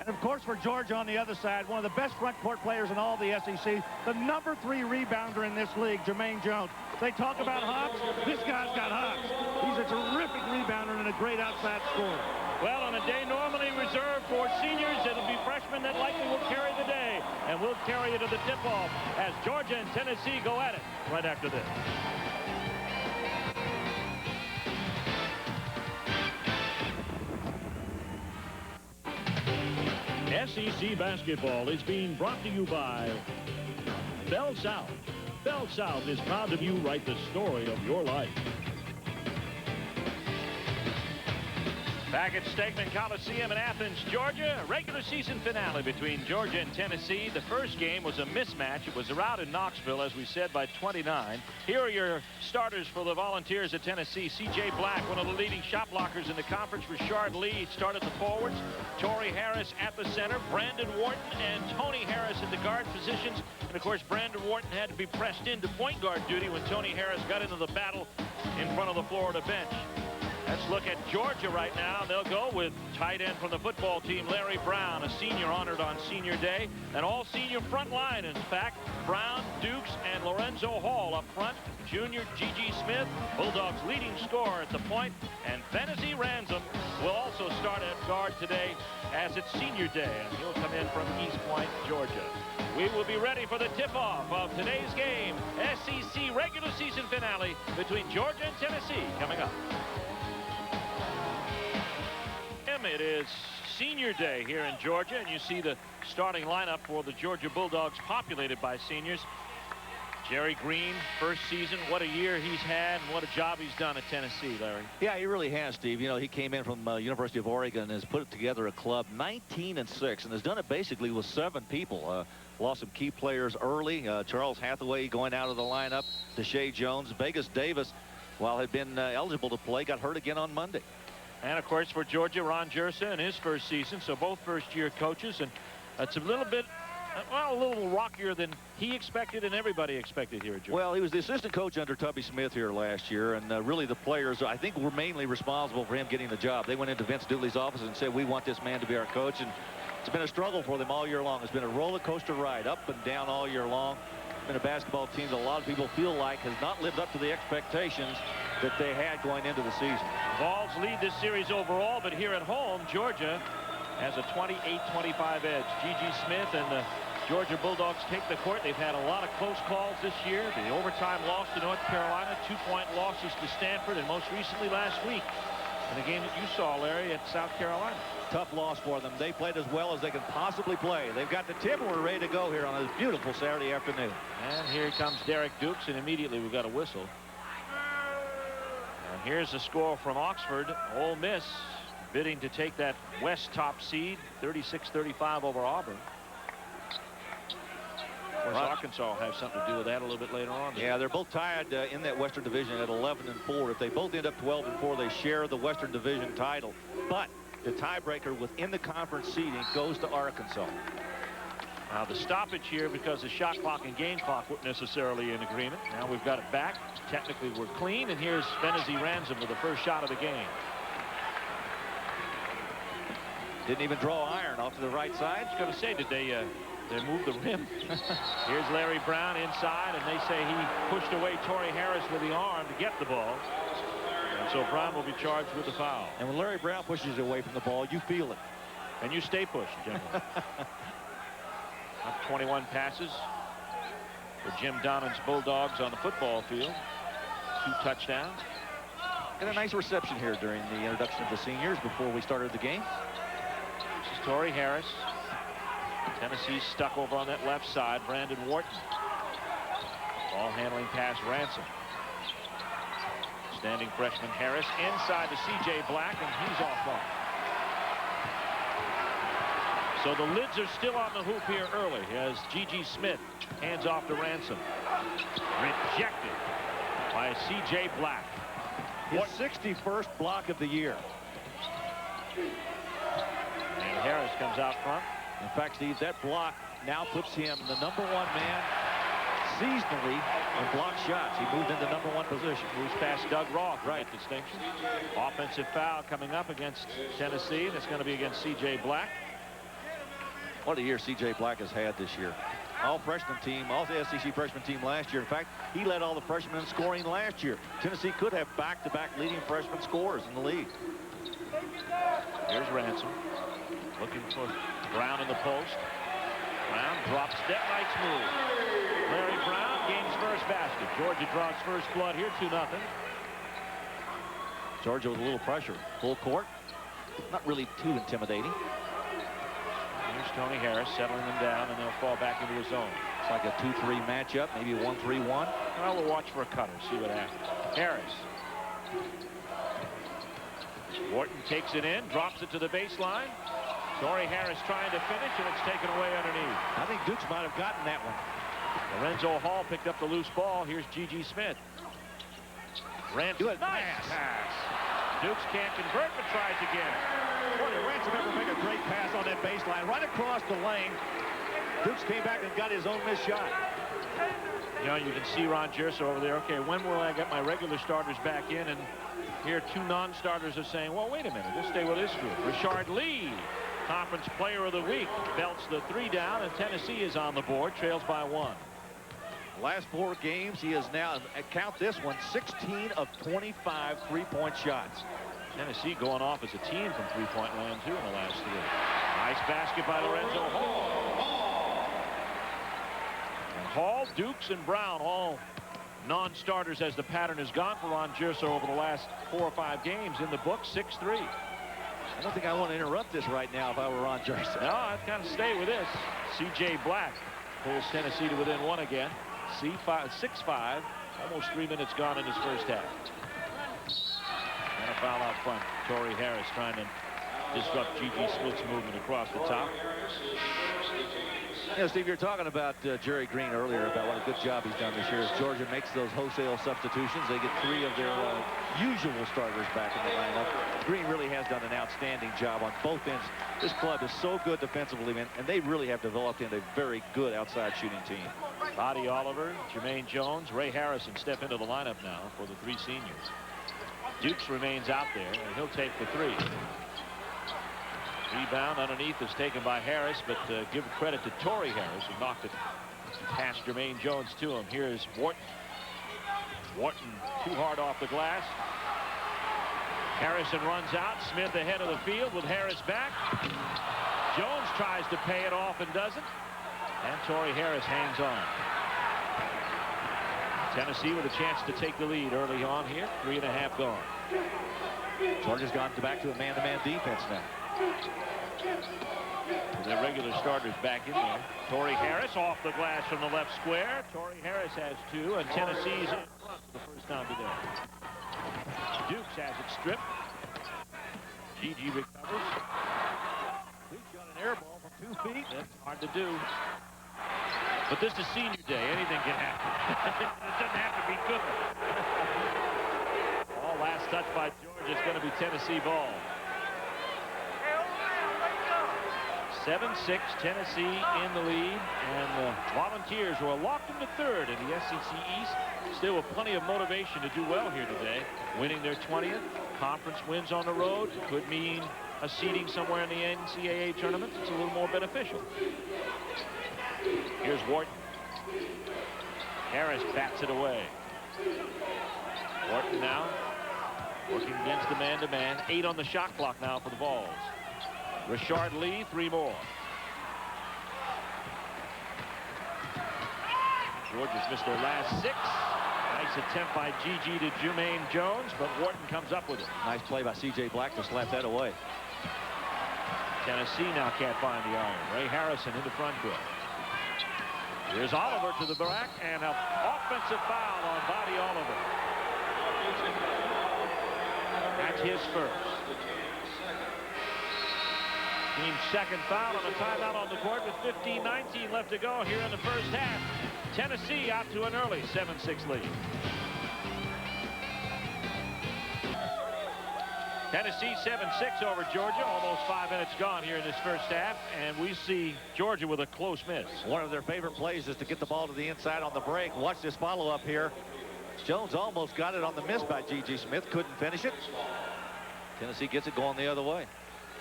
And, of course, for Georgia on the other side, one of the best front court players in all the SEC, the number 3 rebounder in this league, Jermaine Jones. They talk about hops. This guy's got hops. He's a terrific rebounder and a great outside scorer. Well, on a day normally reserved for seniors, it'll be freshmen that likely will carry the day. And we'll carry you to the tip-off as Georgia and Tennessee go at it right after this. SEC basketball is being brought to you by Bell South. Bell South is proud of you write the story of your life. Back at Stegman Coliseum in Athens, Georgia, a regular season finale between Georgia and Tennessee. The first game was a mismatch. It was a rout in Knoxville, as we said, by 29. Here are your starters for the Volunteers at Tennessee. C.J. Black, one of the leading shot blockers in the conference. Richard Lee started the forwards. Torrey Harris at the center. Brandon Wharton and Tony Harris at the guard positions. And, of course, Brandon Wharton had to be pressed into point guard duty when Tony Harris got into the battle in front of the Florida bench. Let's look at Georgia right now. They'll go with tight end from the football team, Larry Brown, a senior honored on senior day. An all-senior front line, in fact. Brown, Dukes, and Lorenzo Hall up front. Junior G.G. Smith, Bulldogs leading scorer at the point. And Fantasy Ransom will also start at guard today as it's senior day. And he'll come in from East Point, Georgia. We will be ready for the tip-off of today's game. SEC regular season finale between Georgia and Tennessee coming up. It is senior day here in Georgia, and you see the starting lineup for the Georgia Bulldogs populated by seniors. Jerry Green, first season, what a year he's had and what a job he's done at Tennessee, Larry. Yeah, he really has, Steve. You know, he came in from University of Oregon and has put together a club 19-6 and has done it basically with 7 people. Lost some key players early. Charles Hathaway going out of the lineup. Deshae Jones. Vegas Davis, while had been eligible to play, got hurt again on Monday. And, of course, for Georgia, Ron Jersa in his first season. So both first-year coaches. And it's a little bit, well, a little rockier than he expected and everybody expected here at Georgia. Well, he was the assistant coach under Tubby Smith here last year, and really the players, I think, were mainly responsible for him getting the job. They went into Vince Dooley's office and said, we want this man to be our coach, and it's been a struggle for them all year long. It's been a roller coaster ride, up and down all year long. It's been a basketball team that a lot of people feel like has not lived up to the expectations that they had going into the season. Vols lead this series overall, but here at home, Georgia has a 28-25 edge. Gigi Smith and the Georgia Bulldogs take the court. They've had a lot of close calls this year. The overtime loss to North Carolina, 2-point losses to Stanford, and most recently last week in the game that you saw, Larry, at South Carolina. Tough loss for them. They played as well as they can possibly play. They've got the Timber ready to go here on a beautiful Saturday afternoon. And here comes Derek Dukes, and immediately we've got a whistle. And here's the score from Oxford. Ole Miss bidding to take that West top seed, 36-35 over Auburn. Of course, Arkansas will have something to do with that a little bit later on. Yeah, they're both tied in that Western Division at 11-4. If they both end up 12-4, they share the Western Division title. But the tiebreaker within the conference seeding goes to Arkansas. Now the stoppage here, because the shot clock and game clock weren't necessarily in agreement. Now we've got it back. Technically we're clean, and here's Venezia Ransom with the first shot of the game. Didn't even draw iron off to the right side. I was going to say, did they move the rim? Here's Larry Brown inside, and they say he pushed away Torrey Harris with the arm to get the ball. And so Brown will be charged with the foul. And when Larry Brown pushes away from the ball, you feel it. And you stay pushed, generally. Up 21 passes for Jim Donnan's Bulldogs on the football field. 2 touchdowns. And a nice reception here during the introduction of the seniors before we started the game. This is Torrey Harris. Tennessee stuck over on that left side. Brandon Wharton. Ball handling pass Ransom. Standing freshman Harris inside to C.J. Black, and he's off ball. So the lids are still on the hoop here early as Gigi Smith hands off to Ransom. Rejected by C.J. Black. His 61st block of the year. And Harris comes out front. In fact, Steve, that block now puts him the #1 man seasonally in block shots. He moved into #1 position. Moves past Doug Roth, right? Distinction. Offensive foul coming up against Tennessee, and it's going to be against C.J. Black. What a year C.J. Black has had this year. All freshman team, all the SEC freshman team last year. In fact, he led all the freshmen in scoring last year. Tennessee could have back-to-back leading freshman scorers in the league. Here's Ransom. Looking for Brown in the post. Brown drops that nice move. Larry Brown gains first basket. Georgia draws first blood here, 2-0. Georgia with a little pressure. Full court. Not really too intimidating. Here's Tony Harris settling them down, and they'll fall back into his zone. It's like a 2-3 matchup, maybe a 1-3-1. Well, we'll watch for a cutter, see what happens. Harris. Wharton takes it in, drops it to the baseline. Torrey Harris trying to finish, and it's taken away underneath. I think Dukes might have gotten that one. Lorenzo Hall picked up the loose ball. Here's Gigi Smith. Ransom. Nice pass. Dukes can't convert, but tries again. Boy, did Ransom ever make a great pass on that baseline, right across the lane. Dukes came back and got his own missed shot. You know, you can see Ron Jersa over there. Okay, when will I get my regular starters back in? And here 2 non-starters are saying, well, wait a minute, just stay with this group. Richard Lee, Conference Player of the Week, belts the 3 down, and Tennessee is on the board, trails by 1. Last 4 games, he has now, count this one, 16 of 25 three-point shots. Tennessee going off as a team from three-point land, too, in the last 3. Nice basket by Lorenzo Hall. And Hall, Dukes, and Brown, all non-starters as the pattern has gone for Ron Jersa over the last 4 or 5 games in the book, 6-3. I don't think I want to interrupt this right now if I were Ron Jersa. No, I'd kind of stay with this. C.J. Black pulls Tennessee to within 1 again. 6-5, almost 3 minutes gone in his first half. And a foul out front. Torrey Harris trying to disrupt G.G. Smith's movement across the top. You know, Steve, you're talking about Jerry Green earlier about what a good job he's done this year as Georgia makes those wholesale substitutions. They get 3 of their usual starters back in the lineup. Green really has done an outstanding job on both ends. This club is so good defensively, and they really have developed into a very good outside shooting team. Buddy Oliver, Jermaine Jones, Ray Harrison step into the lineup now for the 3 seniors. Dukes remains out there, and he'll take the 3. Rebound underneath is taken by Harris, but give credit to Torrey Harris, who knocked it past Jermaine Jones to him. Here's Wharton. Wharton too hard off the glass. Harrison runs out. Smith ahead of the field with Harris back. Jones tries to pay it off and doesn't. And Torrey Harris hangs on. Tennessee with a chance to take the lead early on here. 3.5 gone. Georgia's gone back to a man-to-man defense now. The regular starters back in there. Torrey Harris off the glass from the left square. Torrey Harris has 2, and Tennessee's in front for the first time today. Dukes has it stripped. G.G. recovers. Dukes got an air ball from 2 feet. That's hard to do. But this is senior day. Anything can happen. It doesn't have to be good. All last touch by Georgia is going to be Tennessee ball. 7-6, Tennessee in the lead, and the Volunteers were locked into 3rd in the SEC East. Still with plenty of motivation to do well here today. Winning their 20th conference wins on the road could mean a seeding somewhere in the NCAA tournament. It's a little more beneficial. Here's Wharton. Harris bats it away. Wharton now working against the man-to-man. 8 on the shot clock now for the Vols. Rashard Lee, 3 more. Georgia's missed their last 6. Nice attempt by G.G. to Jermaine Jones, but Wharton comes up with it. Nice play by C.J. Black to slap that away. Tennessee now can't find the iron. Ray Harrison in the front court. Here's Oliver to the back, and an offensive foul on Buddy Oliver. That's his first. Team's second foul on a timeout on the court with 15-19 left to go here in the first half. Tennessee out to an early 7-6 lead. Tennessee 7-6 over Georgia. Almost 5 minutes gone here in this first half, and we see Georgia with a close miss. One of their favorite plays is to get the ball to the inside on the break. Watch this follow-up here. Jones almost got it on the miss by G.G. Smith. Couldn't finish it. Tennessee gets it going the other way.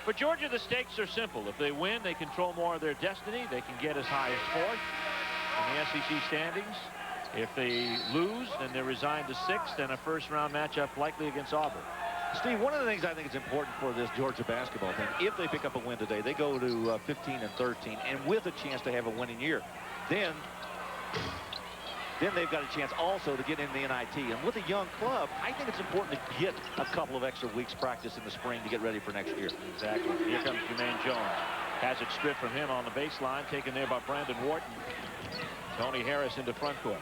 For Georgia, the stakes are simple. If they win, they control more of their destiny. They can get as high as 4th in the SEC standings. If they lose, then they're resigned to 6th and a first-round matchup likely against Auburn. Steve, one of the things I think is important for this Georgia basketball team, if they pick up a win today, they go to 15-13, and with a chance to have a winning year. Then they've got a chance also to get in the NIT. And with a young club, I think it's important to get a couple of extra weeks practice in the spring to get ready for next year. Exactly. Here comes Jermaine Jones. Has it stripped from him on the baseline, taken there by Brandon Wharton. Tony Harris into front court.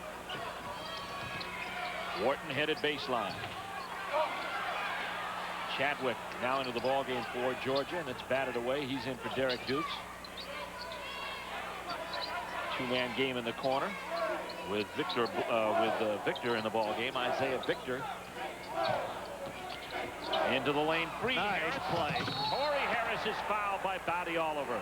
Wharton headed baseline. Chadwick now into the ball game for Georgia, and it's batted away. He's in for Derek Dukes. 2-man game in the corner with Victor in the ball game. Isaiah Victor into the lane. Free. Nice play. Torrey Harris is fouled by Buddy Oliver.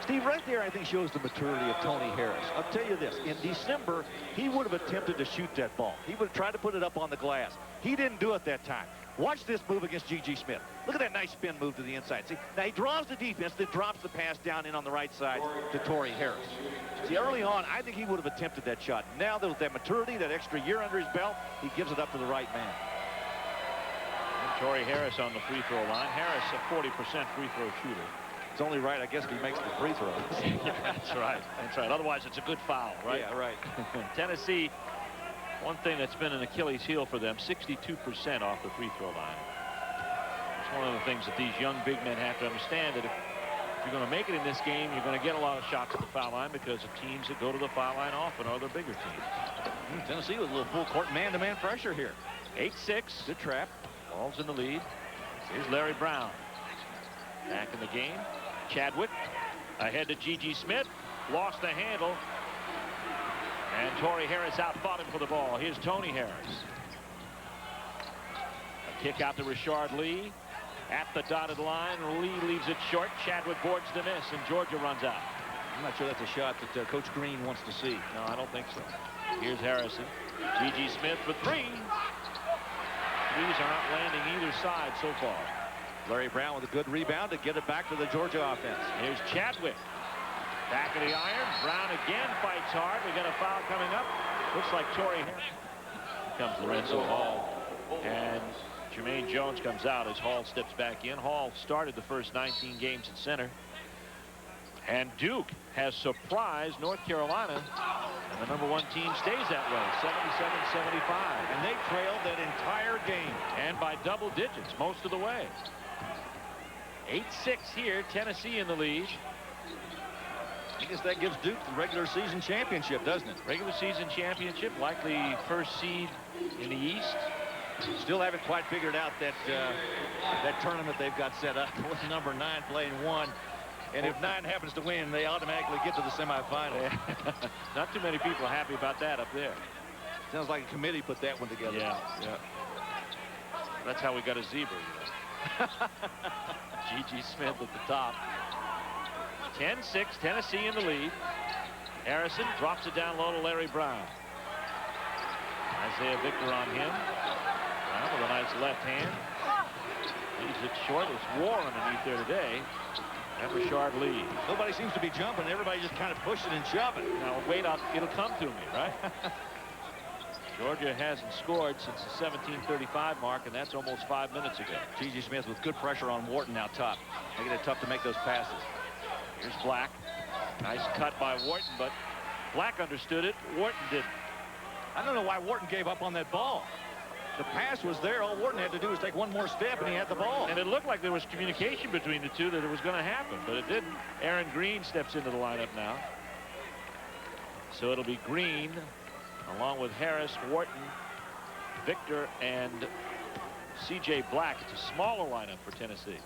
Steve, right there, I think shows the maturity of Tony Harris. I'll tell you this, in December, he would have attempted to shoot that ball. He would have tried to put it up on the glass. He didn't do it that time. Watch this move against G.G. Smith. Look at that nice spin move to the inside. See, now he draws the defense, then drops the pass down in on the right side to Torrey Harris. See, early on, I think he would have attempted that shot. Now that with that maturity, that extra year under his belt, he gives it up to the right man. And Torrey Harris on the free throw line. Harris, a 40% free throw shooter. It's only right, I guess, if he makes the free throws. That's right. That's right. Otherwise, it's a good foul, right? Yeah, right. Tennessee, one thing that's been an Achilles heel for them, 62% off the free throw line. It's one of the things that these young big men have to understand, that if you're going to make it in this game, you're going to get a lot of shots at the foul line because the teams that go to the foul line often are the bigger teams. Tennessee with a little full court man-to-man pressure here. 8-6. Good trap. Ball's in the lead. Here's Larry Brown. Back in the game. Chadwick ahead to Gigi Smith. Lost the handle. And Torrey Harris out-fought him for the ball. Here's Tony Harris. A kick out to Richard Lee. At the dotted line. Lee leaves it short. Chadwick boards the miss, and Georgia runs out. I'm not sure that's a shot that Coach Green wants to see. No, I don't think so. Here's Harrison. Gigi Smith for three. Threes are not landing either side so far. Larry Brown with a good rebound to get it back to the Georgia offense. Here's Chadwick. Back of the iron. Brown again fights hard. We got a foul coming up. Looks like Torrey Harris. Here comes Lorenzo Hall. And Jermaine Jones comes out as Hall steps back in. Hall started the first 19 games at center. And Duke has surprised North Carolina. And the #1 team stays that way, 77-75. And they trailed that entire game. And by double digits most of the way. 8-6 here. Tennessee in the lead. I guess that gives Duke the regular season championship, doesn't it? Regular season championship, likely first seed in the East. Still haven't quite figured out that that tournament they've got set up with #9 playing 1. And if 9 happens to win, they automatically get to the semifinal. Not too many people happy about that up there. Sounds like a committee put that one together. Yeah. That's how we got a zebra, you know. Gigi Smith at the top. 10-6, Tennessee in the lead. Harrison drops it down low to Larry Brown. Isaiah Victor on him. Brown with a nice left hand. Leaves it short. It's war underneath there today. And Richard Lee. Nobody seems to be jumping. Everybody just kind of pushing and shoving. Now wait up. It'll come to me, right? Georgia hasn't scored since the 17:35 mark, and that's almost 5 minutes ago. Gigi Smith with good pressure on Wharton out top, making it tough to make those passes. Here's Black. Nice cut by Wharton, but Black understood it. Wharton didn't. I don't know why Wharton gave up on that ball. The pass was there. All Wharton had to do was take one more step, and he had the ball. And it looked like there was communication between the two that it was going to happen, but it didn't. Aaron Green steps into the lineup now. So it'll be Green, along with Harris, Wharton, Victor, and C.J. Black. It's a smaller lineup for Tennessee.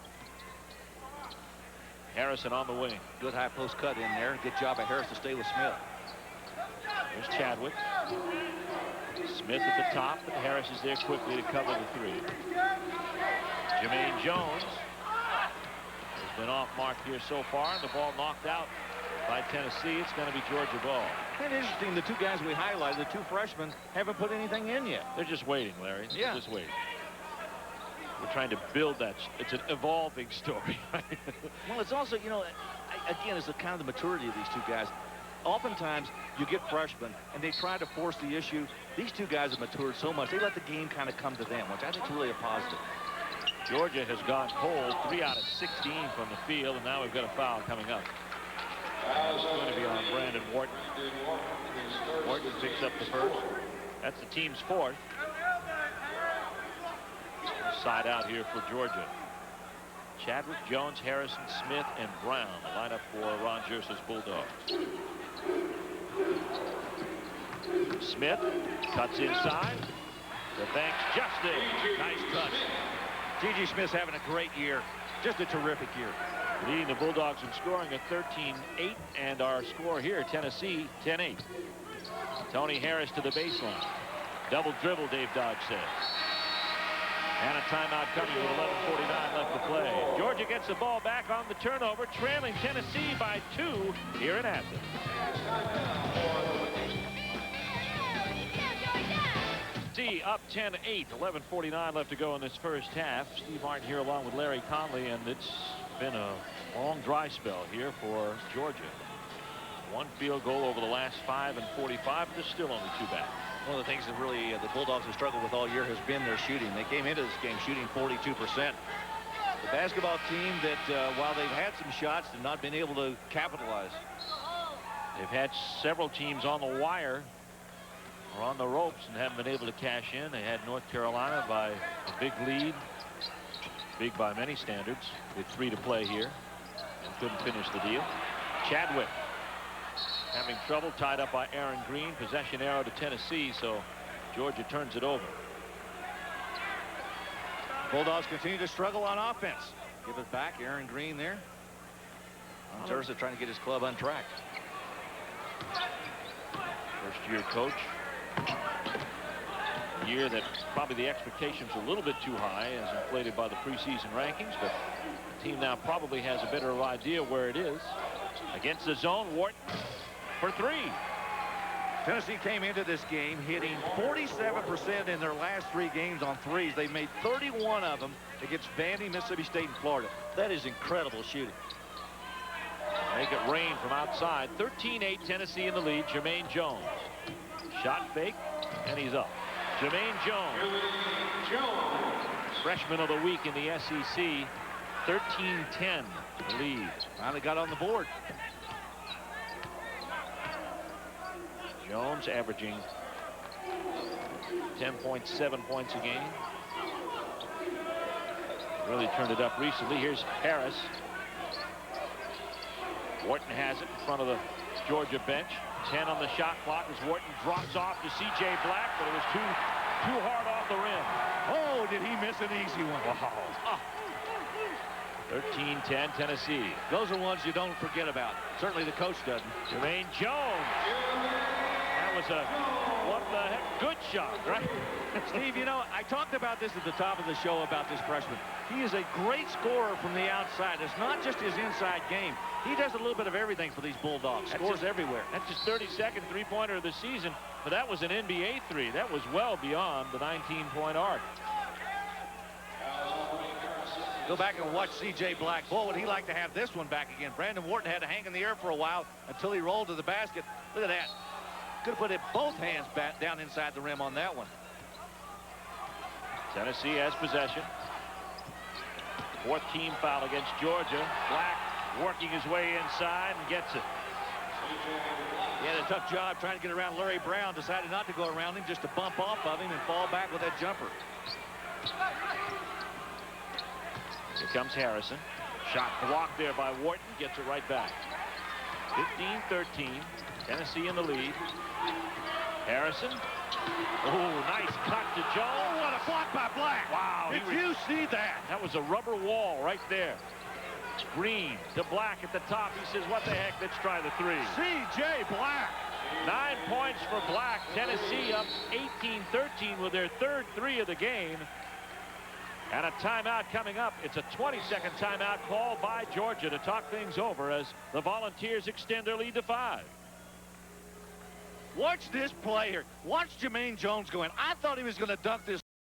Harrison on the wing. Good high post cut in there. Good job by Harris to stay with Smith. There's Chadwick. Smith at the top, but Harris is there quickly to cover the three. Jermaine Jones has been off mark here so far, and the ball knocked out by Tennessee. It's going to be Georgia ball. Kind of interesting, the two guys we highlighted, the two freshmen, haven't put anything in yet. They're just waiting, Larry. Yeah. They're just waiting. We're trying to build that. It's an evolving story. Right? Well, it's also, you know, again, it's the kind of the maturity of these two guys. Oftentimes, you get freshmen, and they try to force the issue. These two guys have matured so much, they let the game kind of come to them, which I think is really a positive. Georgia has gone cold, 3 out of 16 from the field, and now we've got a foul coming up. It's going to be on Brandon Wharton. Wharton picks up the first. That's the team's fourth. Side out here for Georgia. Chadwick, Jones, Harrison, Smith, and Brown. The lineup for Ron Jerse's Bulldogs. Smith cuts inside. The thanks Justin. Nice cut. Gigi Smith's having a great year. Just a terrific year. Leading the Bulldogs in scoring at 13-8, and our score here, Tennessee, 10-8. Tony Harris to the baseline. Double dribble, Dave Dodge says. And a timeout coming with 11:49 left to play. Georgia gets the ball back on the turnover, trailing Tennessee by 2 here in Athens. Tennessee up 10-8, 11:49 left to go in this first half. Steve Martin here along with Larry Conley, and it's been a long dry spell here for Georgia. 1 field goal over the last 5 and 45, but there's still only 2 back. One of the things that really the Bulldogs have struggled with all year has been their shooting. They came into this game shooting 42%. The basketball team that, while they've had some shots, have not been able to capitalize. They've had several teams on the wire or on the ropes and haven't been able to cash in. They had North Carolina by a big lead, big by many standards, with 3 to play here. and couldn't finish the deal. Chadwick having trouble, tied up by Aaron Green. Possession arrow to Tennessee, so Georgia turns it over. Bulldogs continue to struggle on offense. Give it back. Aaron Green there. Terza trying to get his club on track. First-year coach. Year that probably the expectations are a little bit too high as inflated by the preseason rankings, but the team now probably has a better idea where it is. Against the zone, Wharton for three. Tennessee came into this game hitting 47% in their last 3 games on threes. They made 31 of them against Vandy, Mississippi State, and Florida. That is incredible shooting. Make it rain from outside. 13-8 Tennessee in the lead. Jermaine Jones. Shot fake, and he's up. Jermaine Jones. Freshman of the week in the SEC. 13-10 the lead. Finally got on the board. Jones averaging 10.7 points a game. Really turned it up recently. Here's Harris. Wharton has it in front of the Georgia bench. 10 on the shot clock as Wharton drops off to C.J. Black, but it was too hard off the rim. Oh, did he miss an easy one? Wow. 13-10 Tennessee. Those are ones you don't forget about. Certainly the coach doesn't. Jermaine Jones. That was a what the heck good shot, right? Steve, you know, I talked about this at the top of the show about this freshman. He is a great scorer from the outside. It's not just his inside game. He does a little bit of everything for these Bulldogs. Scores everywhere. That's his 32nd three-pointer of the season, but that was an NBA three. That was well beyond the 19-point arc. Go back and watch C.J. Black. Boy, would he like to have this one back again. Brandon Wharton had to hang in the air for a while until he rolled to the basket. Look at that. Could have put it both hands back down inside the rim on that one. Tennessee has possession. 4th team foul against Georgia. Black working his way inside and gets it. He had a tough job trying to get around Larry Brown. Decided not to go around him, just to bump off of him and fall back with that jumper. Here comes Harrison. Shot blocked there by Wharton. Gets it right back. 15-13. Tennessee in the lead. Harrison. Oh, nice cut to Jones. Oh, what a block by Black. Wow. Did you see that? That was a rubber wall right there. Green to Black at the top. He says, what the heck? Let's try the three. C.J. Black. 9 points for Black. Tennessee up 18-13 with their 3rd three of the game. And a timeout coming up. It's a 20-second timeout called by Georgia to talk things over as the Volunteers extend their lead to 5. Watch this player. Watch Jermaine Jones go in. I thought he was going to dunk this